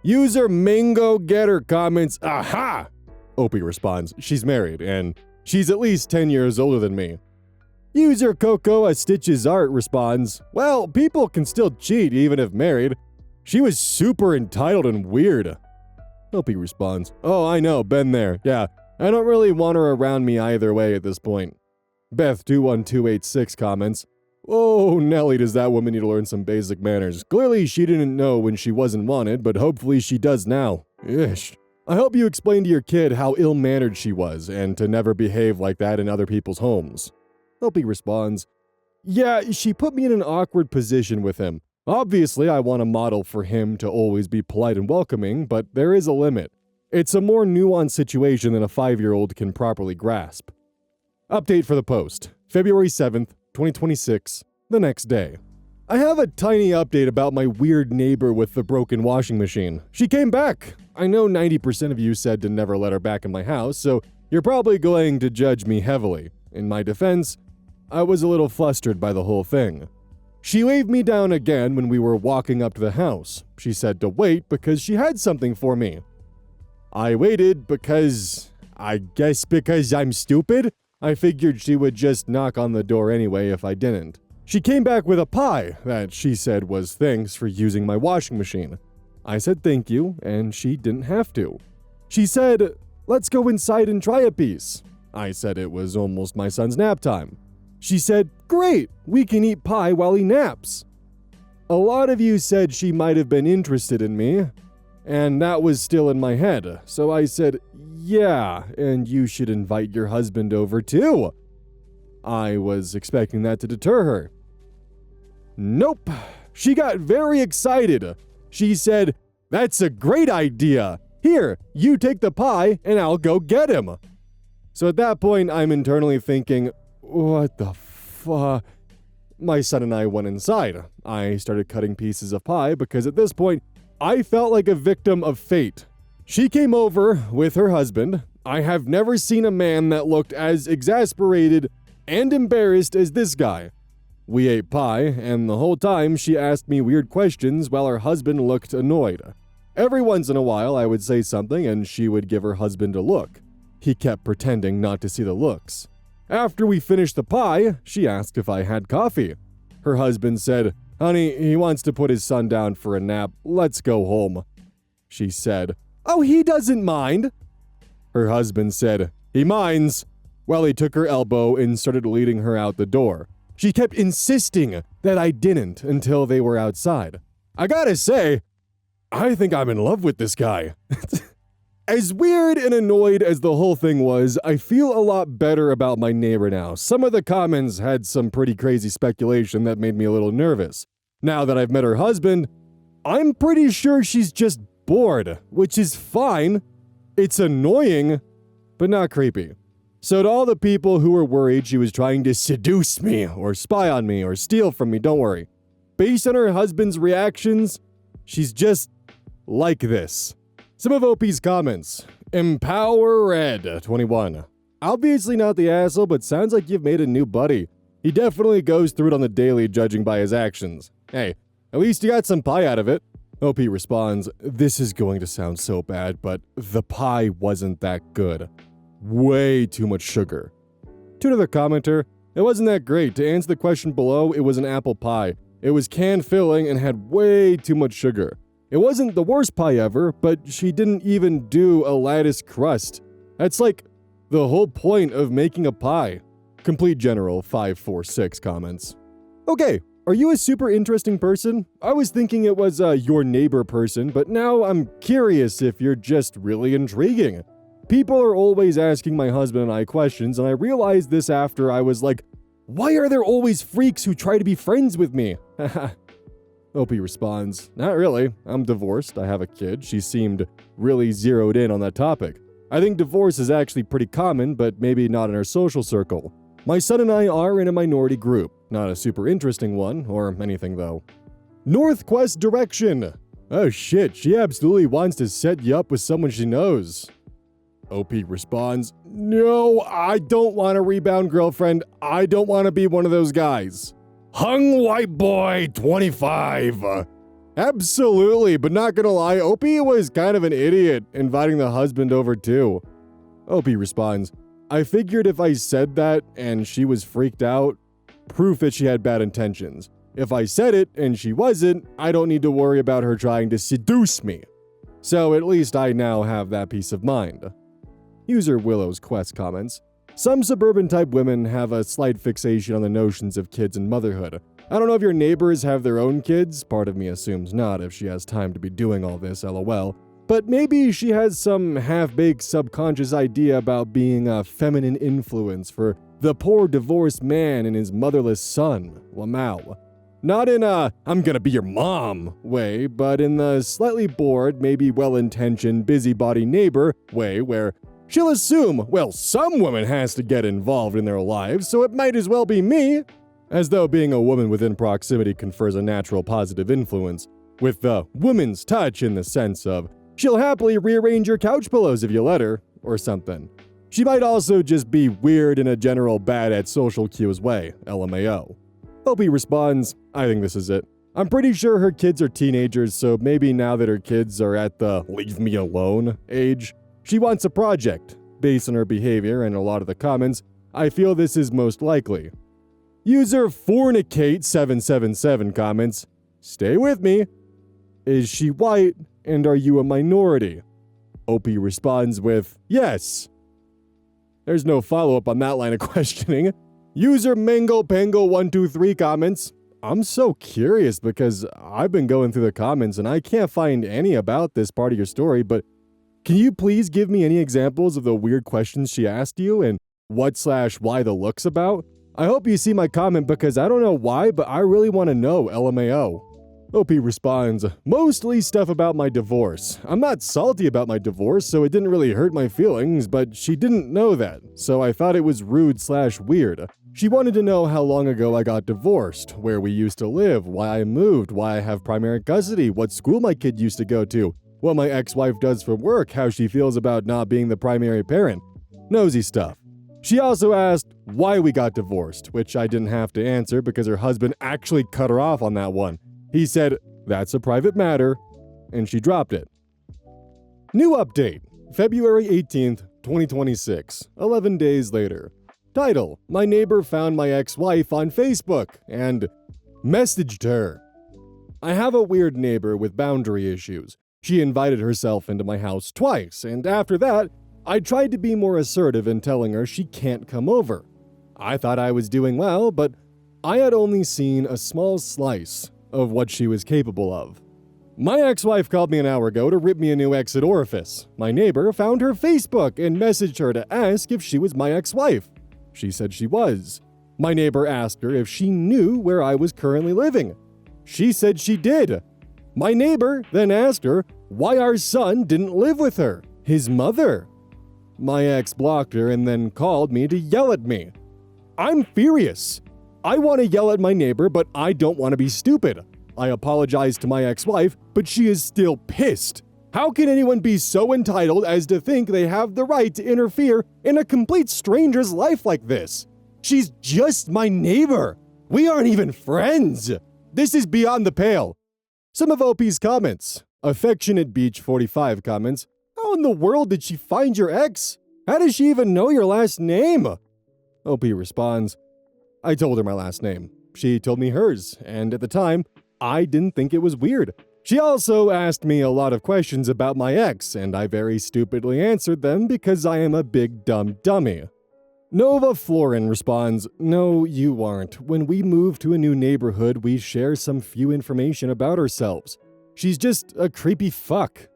User Mango Getter comments, aha! OP responds, she's married, and she's at least 10 years older than me. User Coco A Stitches Art responds, well, people can still cheat even if married. She was super entitled and weird. OP responds, oh, I know, been there. Yeah, I don't really want her around me either way at this point. Beth21286 comments, oh, Nelly, does that woman need to learn some basic manners? Clearly she didn't know when she wasn't wanted, but hopefully she does now. Ish. I hope you explain to your kid how ill-mannered she was and to never behave like that in other people's homes. OP responds, yeah, she put me in an awkward position with him. Obviously, I want a model for him to always be polite and welcoming, but there is a limit. It's a more nuanced situation than a 5-year-old can properly grasp. Update for the post, February 7th, 2026, the next day. I have a tiny update about my weird neighbor with the broken washing machine. She came back. I know 90% of you said to never let her back in my house, so you're probably going to judge me heavily. In my defense, I was a little flustered by the whole thing. She waved me down again when we were walking up to the house. She said to wait because she had something for me. I waited because I'm stupid. I figured she would just knock on the door anyway if I didn't. She came back with a pie that she said was thanks for using my washing machine. I said thank you, and she didn't have to. She said, let's go inside and try a piece. I said it was almost my son's nap time. She said, great, we can eat pie while he naps. A lot of you said she might have been interested in me, and that was still in my head, so I said, yeah, and you should invite your husband over too. I was expecting that to deter her. Nope. She got very excited. She said, that's a great idea. Here, you take the pie and I'll go get him. So at that point, I'm internally thinking, what the fuck? My son and I went inside. I started cutting pieces of pie because at this point, I felt like a victim of fate. She came over with her husband. I have never seen a man that looked as exasperated and embarrassed as this guy. We ate pie, and the whole time she asked me weird questions while her husband looked annoyed. Every once in a while I would say something and she would give her husband a look. He kept pretending not to see the looks. After we finished the pie, she asked if I had coffee. Her husband said, "Honey, he wants to put his son down for a nap. Let's go home." She said, "Oh, he doesn't mind." Her husband said, "He minds," while he took her elbow and started leading her out the door. She kept insisting that I didn't until they were outside. I gotta say, I think I'm in love with this guy. As weird and annoyed as the whole thing was, I feel a lot better about my neighbor now. Some of the comments had some pretty crazy speculation that made me a little nervous. Now that I've met her husband, I'm pretty sure she's just bored, which is fine. It's annoying, but not creepy. So to all the people who were worried she was trying to seduce me or spy on me or steal from me, don't worry. Based on her husband's reactions, she's just like this. Some of OP's comments. Empower Red 21. Obviously not the asshole, but sounds like you've made a new buddy. He definitely goes through it on the daily, judging by his actions. Hey, at least you got some pie out of it. OP responds, "This is going to sound so bad, but the pie wasn't that good. Way too much sugar." To another commenter, "It wasn't that great. To answer the question below, it was an apple pie. It was canned filling and had way too much sugar. It wasn't the worst pie ever, but she didn't even do a lattice crust. That's like the whole point of making a pie." Complete General 546 comments. Okay, are you a super interesting person? I was thinking it was your neighbor person, but now I'm curious if you're just really intriguing. People are always asking my husband and I questions, and I realized this after I was like, why are there always freaks who try to be friends with me? OP responds, "Not really. I'm divorced. I have a kid." She seemed really zeroed in on that topic. I think divorce is actually pretty common, but maybe not in our social circle. My son and I are in a minority group. Not a super interesting one, or anything though. Northquest Direction. Oh shit, she absolutely wants to set you up with someone she knows. OP responds, "No, I don't want a rebound girlfriend. I don't want to be one of those guys." Hung White Boy 25. Absolutely, but not gonna lie, OP was kind of an idiot inviting the husband over too. OP responds, "I figured if I said that and she was freaked out, proof that she had bad intentions. If I said it and she wasn't, I don't need to worry about her trying to seduce me. So at least I now have that peace of mind." User Willow's Quest comments, "Some suburban-type women have a slight fixation on the notions of kids and motherhood. I don't know if your neighbors have their own kids. Part of me assumes not if she has time to be doing all this, lol. But maybe she has some half-baked subconscious idea about being a feminine influence for the poor divorced man and his motherless son. Lamau. Not in a, I'm gonna be your mom way, but in the slightly bored, maybe well-intentioned, busybody neighbor way where she'll assume, well, some woman has to get involved in their lives, so it might as well be me. As though being a woman within proximity confers a natural positive influence, with the woman's touch in the sense of, she'll happily rearrange your couch pillows if you let her, or something. She might also just be weird in a general bad at social cues way, LMAO. OP responds, "I think this is it. I'm pretty sure her kids are teenagers, so maybe now that her kids are at the leave me alone age, she wants a project. Based on her behavior and a lot of the comments, I feel this is most likely." User Fornicate777 comments, "Stay with me. Is she white, and are you a minority?" OP responds with, "Yes." There's no follow-up on that line of questioning. User MangoPango123 comments, "I'm so curious because I've been going through the comments and I can't find any about this part of your story, but can you please give me any examples of the weird questions she asked you and what/why the look's about? I hope you see my comment because I don't know why, but I really want to know, LMAO. OP responds, "Mostly stuff about my divorce. I'm not salty about my divorce, so it didn't really hurt my feelings, but she didn't know that, so I thought it was rude/weird. She wanted to know how long ago I got divorced, where we used to live, why I moved, why I have primary custody, what school my kid used to go to, what my ex-wife does for work, how she feels about not being the primary parent. Nosy stuff. She also asked why we got divorced, which I didn't have to answer because her husband actually cut her off on that one. He said, "That's a private matter," and she dropped it. New update, February 18th, 2026, 11 days later. Title, my neighbor found my ex-wife on Facebook and messaged her. I have a weird neighbor with boundary issues. She invited herself into my house twice, and after that, I tried to be more assertive in telling her she can't come over. I thought I was doing well, but I had only seen a small slice of what she was capable of. My ex-wife called me an hour ago to rip me a new exit orifice. My neighbor found her Facebook and messaged her to ask if she was my ex-wife. She said she was. My neighbor asked her if she knew where I was currently living. She said she did. My neighbor then asked her why our son didn't live with her, his mother. My ex blocked her and then called me to yell at me. I'm furious. I want to yell at my neighbor, but I don't want to be stupid. I apologized to my ex-wife, but she is still pissed. How can anyone be so entitled as to think they have the right to interfere in a complete stranger's life like this? She's just my neighbor. We aren't even friends. This is beyond the pale. Some of OP's comments. Affectionate Beach 45 comments. How in the world did she find your ex? How does she even know your last name? OP responds, I told her my last name. She told me hers, and at the time, I didn't think it was weird. She also asked me a lot of questions about my ex, and I very stupidly answered them because I am a big dumb dummy. Nova Florin responds, no, you aren't. When we move to a new neighborhood, we share some few information about ourselves. She's just a creepy fuck.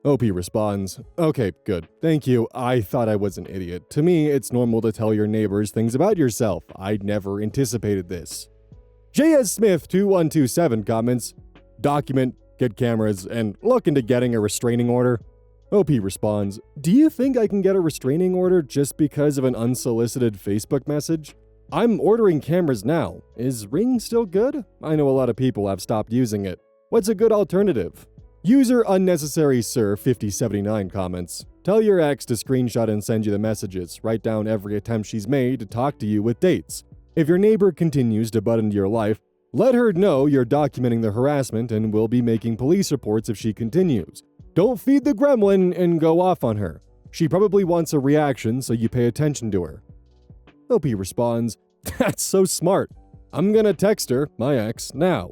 OP responds, okay, good. Thank you. I thought I was an idiot. To me, it's normal to tell your neighbors things about yourself. I never anticipated this. JS Smith 2127 comments, document, get cameras, and look into getting a restraining order. OP responds, do you think I can get a restraining order just because of an unsolicited Facebook message? I'm ordering cameras now. Is Ring still good? I know a lot of people have stopped using it. What's a good alternative? User Unnecessary Sir 5079 comments, tell your ex to screenshot and send you the messages. Write down every attempt she's made to talk to you with dates. If your neighbor continues to butt into your life, let her know you're documenting the harassment and will be making police reports if she continues. Don't feed the gremlin and go off on her. She probably wants a reaction, so you pay attention to her. OP responds, that's so smart. I'm gonna text her, my ex, now.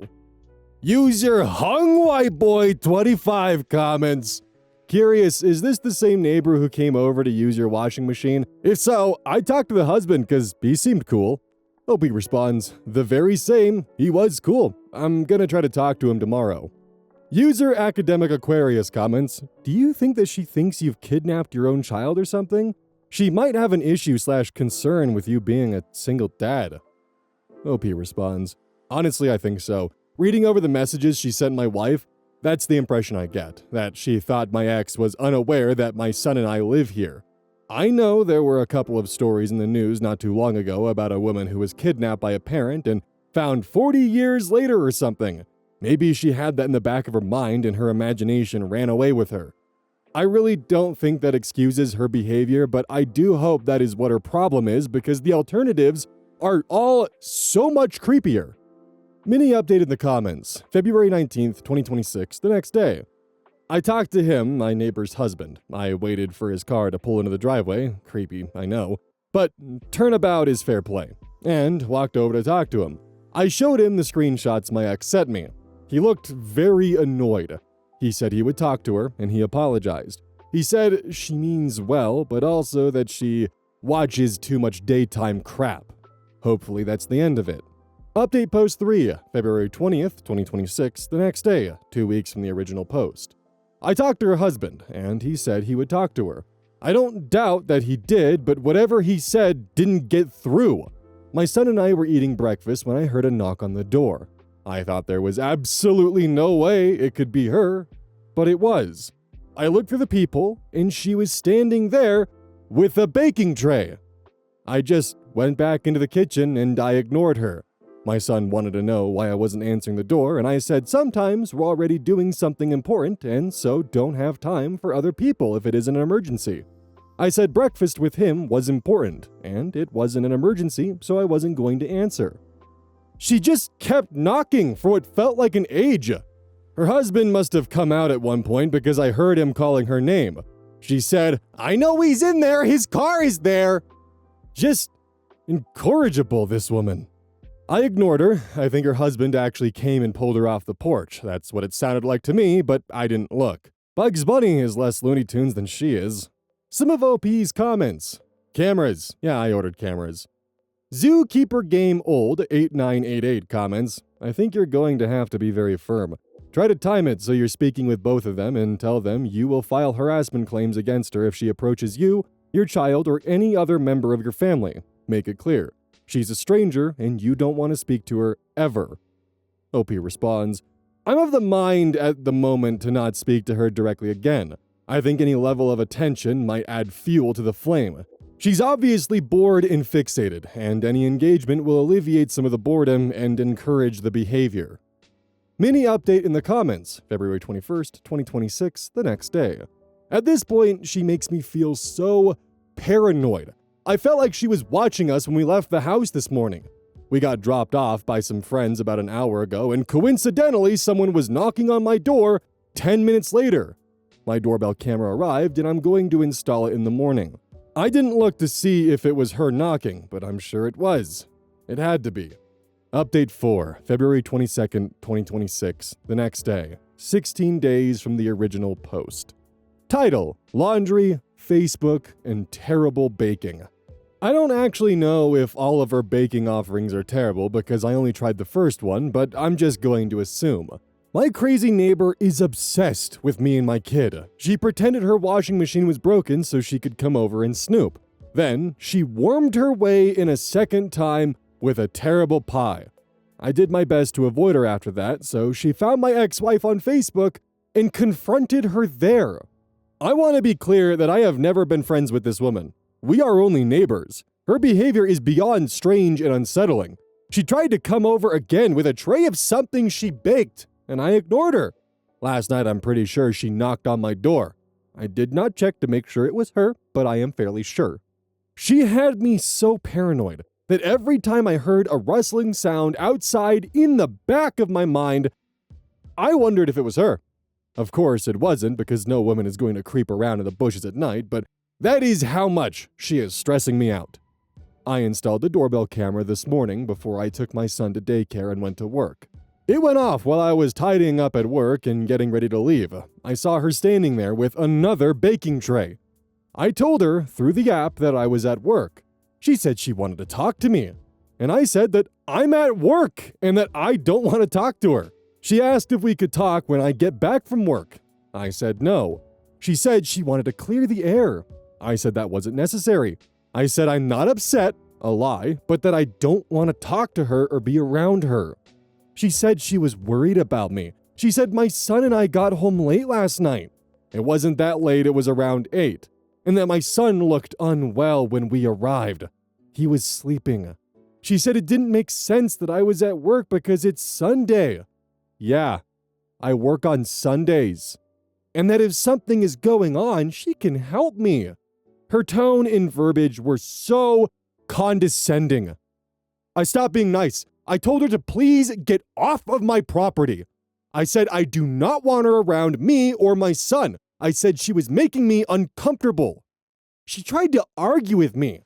User Hung White Boy 25 comments. Curious, is this the same neighbor who came over to use your washing machine? If so, I talked to the husband because he seemed cool. OP responds, the very same. He was cool. I'm gonna try to talk to him tomorrow. User Academic Aquarius comments, do you think that she thinks you've kidnapped your own child or something? She might have an issue/concern with you being a single dad. OP responds, honestly, I think so. Reading over the messages she sent my wife, that's the impression I get, that she thought my ex was unaware that my son and I live here. I know there were a couple of stories in the news not too long ago about a woman who was kidnapped by a parent and found 40 years later or something. Maybe she had that in the back of her mind and her imagination ran away with her. I really don't think that excuses her behavior, but I do hope that is what her problem is because the alternatives are all so much creepier. Mini update in the comments, February 19th, 2026, the next day. I talked to him, my neighbor's husband. I waited for his car to pull into the driveway, creepy, I know, but turnabout is fair play, and walked over to talk to him. I showed him the screenshots my ex sent me. He looked very annoyed. He said he would talk to her, and he apologized. He said she means well, but also that she watches too much daytime crap. Hopefully that's the end of it. Update post 3, February 20th, 2026, the next day, 2 weeks from the original post. I talked to her husband, and he said he would talk to her. I don't doubt that he did, but whatever he said didn't get through. My son and I were eating breakfast when I heard a knock on the door. I thought there was absolutely no way it could be her, but it was. I looked for the people, and she was standing there with a baking tray. I just went back into the kitchen, and I ignored her. My son wanted to know why I wasn't answering the door, and I said sometimes we're already doing something important and so don't have time for other people if it is an emergency. I said breakfast with him was important, and it wasn't an emergency, so I wasn't going to answer. She just kept knocking for what felt like an age. Her husband must have come out at one point because I heard him calling her name. She said, "I know he's in there, his car is there." Just incorrigible, this woman. I ignored her. I think her husband actually came and pulled her off the porch. That's what it sounded like to me, but I didn't look. Bugs Bunny is less Looney Tunes than she is. Some of OP's comments. Cameras. Yeah, I ordered cameras. Zookeeper Game Old 8988 comments, "I think you're going to have to be very firm. Try to time it so you're speaking with both of them and tell them you will file harassment claims against her if she approaches you, your child, or any other member of your family. Make it clear. She's a stranger and you don't want to speak to her ever." OP responds, "I'm of the mind at the moment to not speak to her directly again. I think any level of attention might add fuel to the flame. She's obviously bored and fixated, and any engagement will alleviate some of the boredom and encourage the behavior." Mini update in the comments, February 21st, 2026, the next day. At this point, she makes me feel so paranoid. I felt like she was watching us when we left the house this morning. We got dropped off by some friends about an hour ago, and coincidentally, someone was knocking on my door 10 minutes later. My doorbell camera arrived, and I'm going to install it in the morning. I didn't look to see if it was her knocking, but I'm sure it was. It had to be. Update 4, February 22nd, 2026, the next day, 16 days from the original post. Title, Laundry, Facebook, and Terrible Baking. I don't actually know if all of her baking offerings are terrible because I only tried the first one, but I'm just going to assume. My crazy neighbor is obsessed with me and my kid. She pretended her washing machine was broken so she could come over and snoop. Then, she wormed her way in a second time with a terrible pie. I did my best to avoid her after that, so she found my ex-wife on Facebook and confronted her there. I want to be clear that I have never been friends with this woman. We are only neighbors. Her behavior is beyond strange and unsettling. She tried to come over again with a tray of something she baked, and I ignored her. Last night, I'm pretty sure she knocked on my door. I did not check to make sure it was her, but I am fairly sure. She had me so paranoid that every time I heard a rustling sound outside in the back of my mind, I wondered if it was her. Of course, it wasn't, because no woman is going to creep around in the bushes at night, but that is how much she is stressing me out. I installed the doorbell camera this morning before I took my son to daycare and went to work. It went off while I was tidying up at work and getting ready to leave. I saw her standing there with another baking tray. I told her through the app that I was at work. She said she wanted to talk to me, and I said that I'm at work and that I don't want to talk to her. She asked if we could talk when I get back from work. I said no. She said she wanted to clear the air. I said that wasn't necessary. I said I'm not upset, a lie, but that I don't want to talk to her or be around her. She said she was worried about me. She said my son and I got home late last night. It wasn't that late, it was around 8. And that my son looked unwell when we arrived. He was sleeping. She said it didn't make sense that I was at work because it's Sunday. Yeah, I work on Sundays. And that if something is going on, she can help me. Her tone and verbiage were so condescending. I stopped being nice. I told her to please get off of my property. I said I do not want her around me or my son. I said she was making me uncomfortable. She tried to argue with me,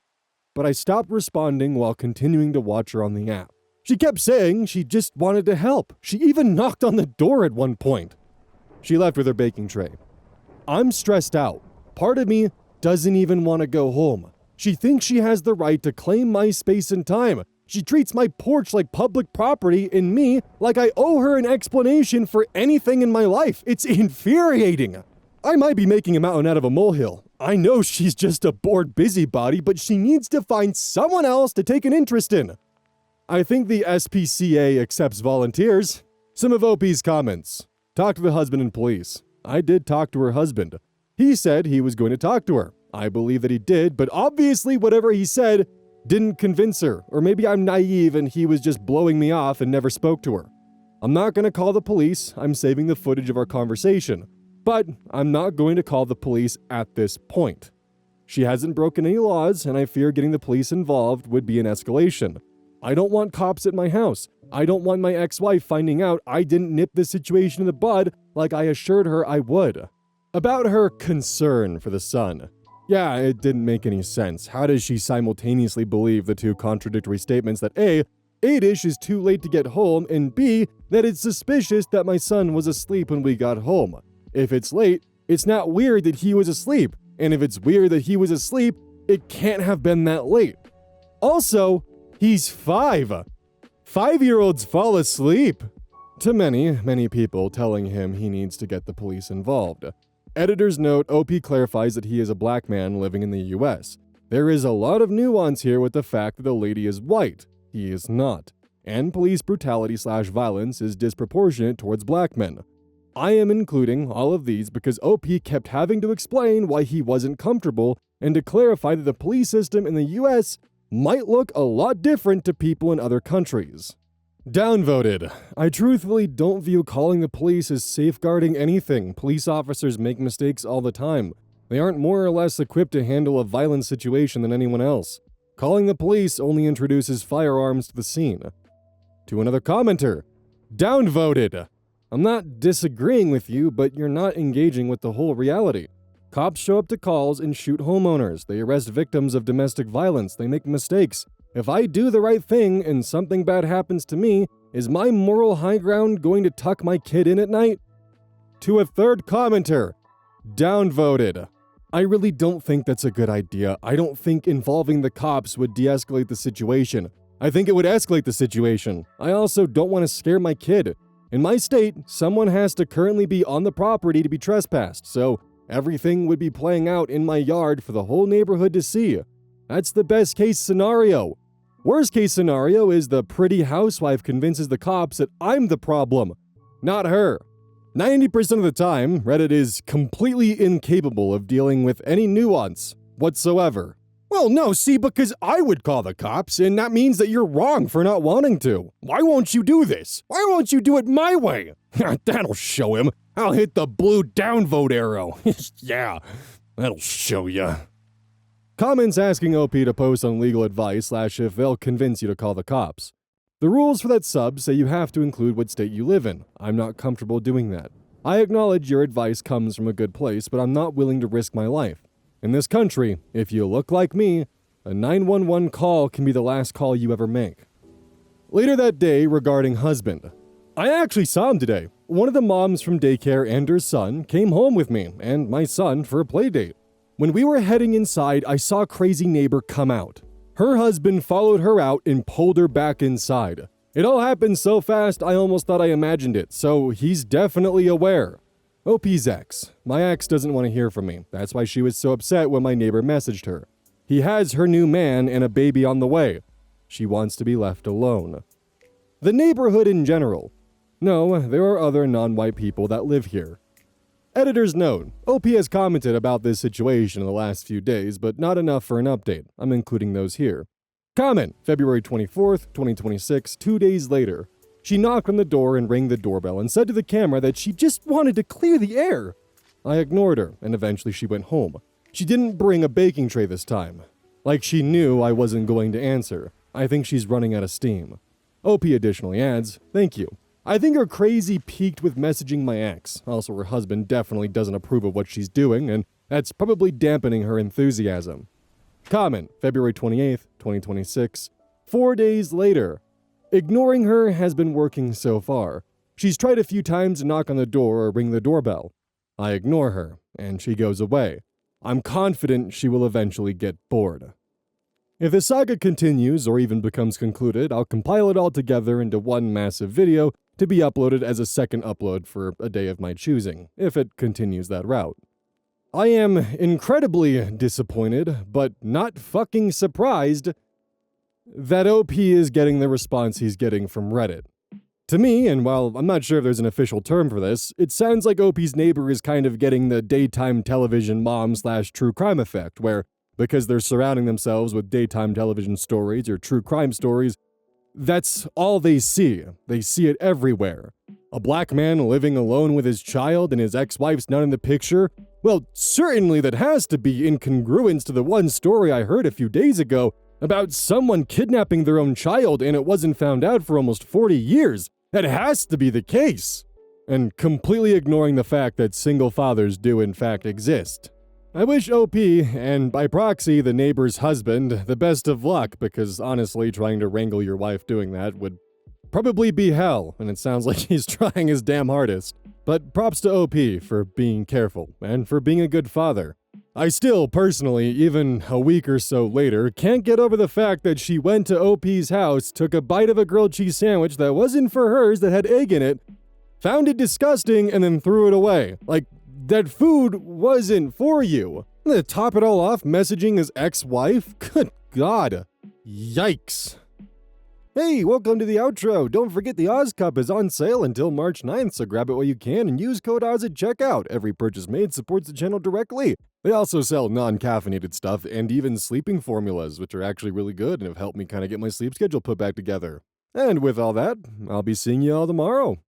but I stopped responding while continuing to watch her on the app. She kept saying she just wanted to help. She even knocked on the door at one point. She left with her baking tray. I'm stressed out. Part of me doesn't even want to go home. She thinks she has the right to claim my space and time. She treats my porch like public property and me like I owe her an explanation for anything in my life. It's infuriating. I might be making a mountain out of a molehill. I know she's just a bored busybody, but she needs to find someone else to take an interest in. I think the SPCA accepts volunteers. Some of OP's comments. Talk to the husband and police. I did talk to her husband. He said he was going to talk to her. I believe that he did, but obviously whatever he said didn't convince her. Or maybe I'm naive and he was just blowing me off and never spoke to her. I'm not going to call the police. I'm saving the footage of our conversation. But I'm not going to call the police at this point. She hasn't broken any laws, and I fear getting the police involved would be an escalation. I don't want cops at my house. I don't want my ex-wife finding out I didn't nip this situation in the bud like I assured her I would. About her concern for the son. Yeah, it didn't make any sense. How does she simultaneously believe the two contradictory statements that A, 8-ish is too late to get home, and B, that it's suspicious that my son was asleep when we got home? If it's late, it's not weird that he was asleep, and if it's weird that he was asleep, it can't have been that late. Also, he's 5. 5-year-olds fall asleep. To many people telling him he needs to get the police involved. Editor's note, OP clarifies that he is a black man living in the US. There is a lot of nuance here with the fact that the lady is white. He is not. And police brutality/violence is disproportionate towards black men. I am including all of these because OP kept having to explain why he wasn't comfortable and to clarify that the police system in the US might look a lot different to people in other countries. Downvoted. I truthfully don't view calling the police as safeguarding anything. Police officers make mistakes all the time. They aren't more or less equipped to handle a violent situation than anyone else. Calling the police only introduces firearms to the scene. To another commenter. Downvoted. I'm not disagreeing with you, but you're not engaging with the whole reality. Cops show up to calls and shoot homeowners. They arrest victims of domestic violence. They make mistakes. If I do the right thing and something bad happens to me, is my moral high ground going to tuck my kid in at night? To a third commenter. Downvoted. I really don't think that's a good idea. I don't think involving the cops would de-escalate the situation. I think it would escalate the situation. I also don't want to scare my kid. In my state, someone has to currently be on the property to be trespassed, so everything would be playing out in my yard for the whole neighborhood to see. That's the best case scenario. Worst case scenario is the pretty housewife convinces the cops that I'm the problem, not her. 90% of the time, Reddit is completely incapable of dealing with any nuance whatsoever. Well, no, see, because I would call the cops, and that means that you're wrong for not wanting to. Why won't you do this? Why won't you do it my way? That'll show him. I'll hit the blue downvote arrow. Yeah, that'll show ya. Comments asking OP to post on legal advice / if they'll convince you to call the cops. The rules for that sub say you have to include what state you live in. I'm not comfortable doing that. I acknowledge your advice comes from a good place, but I'm not willing to risk my life. In this country, if you look like me, a 911 call can be the last call you ever make. Later that day, regarding husband. I actually saw him today. One of the moms from daycare and her son came home with me and my son for a play date. When we were heading inside, I saw crazy neighbor come out. Her husband followed her out and pulled her back inside. It all happened so fast I almost thought I imagined it, so he's definitely aware. OP's ex. My ex doesn't want to hear from me. That's why she was so upset when my neighbor messaged her. He has her new man and a baby on the way. She wants to be left alone. The neighborhood in general. No, there are other non-white people that live here. Editor's note. OP has commented about this situation in the last few days, but not enough for an update. I'm including those here. Comment, February 24th, 2026, 2 days later. She knocked on the door and rang the doorbell and said to the camera that she just wanted to clear the air. I ignored her, and eventually she went home. She didn't bring a baking tray this time. Like she knew I wasn't going to answer. I think she's running out of steam. OP additionally adds, thank you. I think her crazy peaked with messaging my ex. Also, her husband definitely doesn't approve of what she's doing, and that's probably dampening her enthusiasm. Comment, February 28th, 2026. 4 days later. Ignoring her has been working so far. She's tried a few times to knock on the door or ring the doorbell. I ignore her, and she goes away. I'm confident she will eventually get bored. If the saga continues or even becomes concluded, I'll compile it all together into one massive video to be uploaded as a second upload for a day of my choosing, if it continues that route. I am incredibly disappointed, but not fucking surprised, that OP is getting the response he's getting from Reddit. To me, and while I'm not sure if there's an official term for this, it sounds like OP's neighbor is kind of getting the daytime television mom / true crime effect, where, because they're surrounding themselves with daytime television stories or true crime stories, that's all they see. They see it everywhere. A black man living alone with his child and his ex-wife's not in the picture? Well, certainly that has to be incongruence to the one story I heard a few days ago about someone kidnapping their own child and it wasn't found out for almost 40 years. That has to be the case. And completely ignoring the fact that single fathers do in fact exist. I wish OP, and by proxy the neighbor's husband, the best of luck, because honestly trying to wrangle your wife doing that would probably be hell, and it sounds like he's trying his damn hardest. But props to OP for being careful, and for being a good father. I still, personally, even a week or so later, can't get over the fact that she went to OP's house, took a bite of a grilled cheese sandwich that wasn't for hers that had egg in it, found it disgusting, and then threw it away. Like, that food wasn't for you. And to top it all off, messaging his ex-wife? Good God. Yikes. Hey, welcome to the outro. Don't forget the Oz Cup is on sale until March 9th, so grab it while you can and use code Oz at checkout. Every purchase made supports the channel directly. They also sell non-caffeinated stuff and even sleeping formulas, which are actually really good and have helped me kind of get my sleep schedule put back together. And with all that, I'll be seeing you all tomorrow.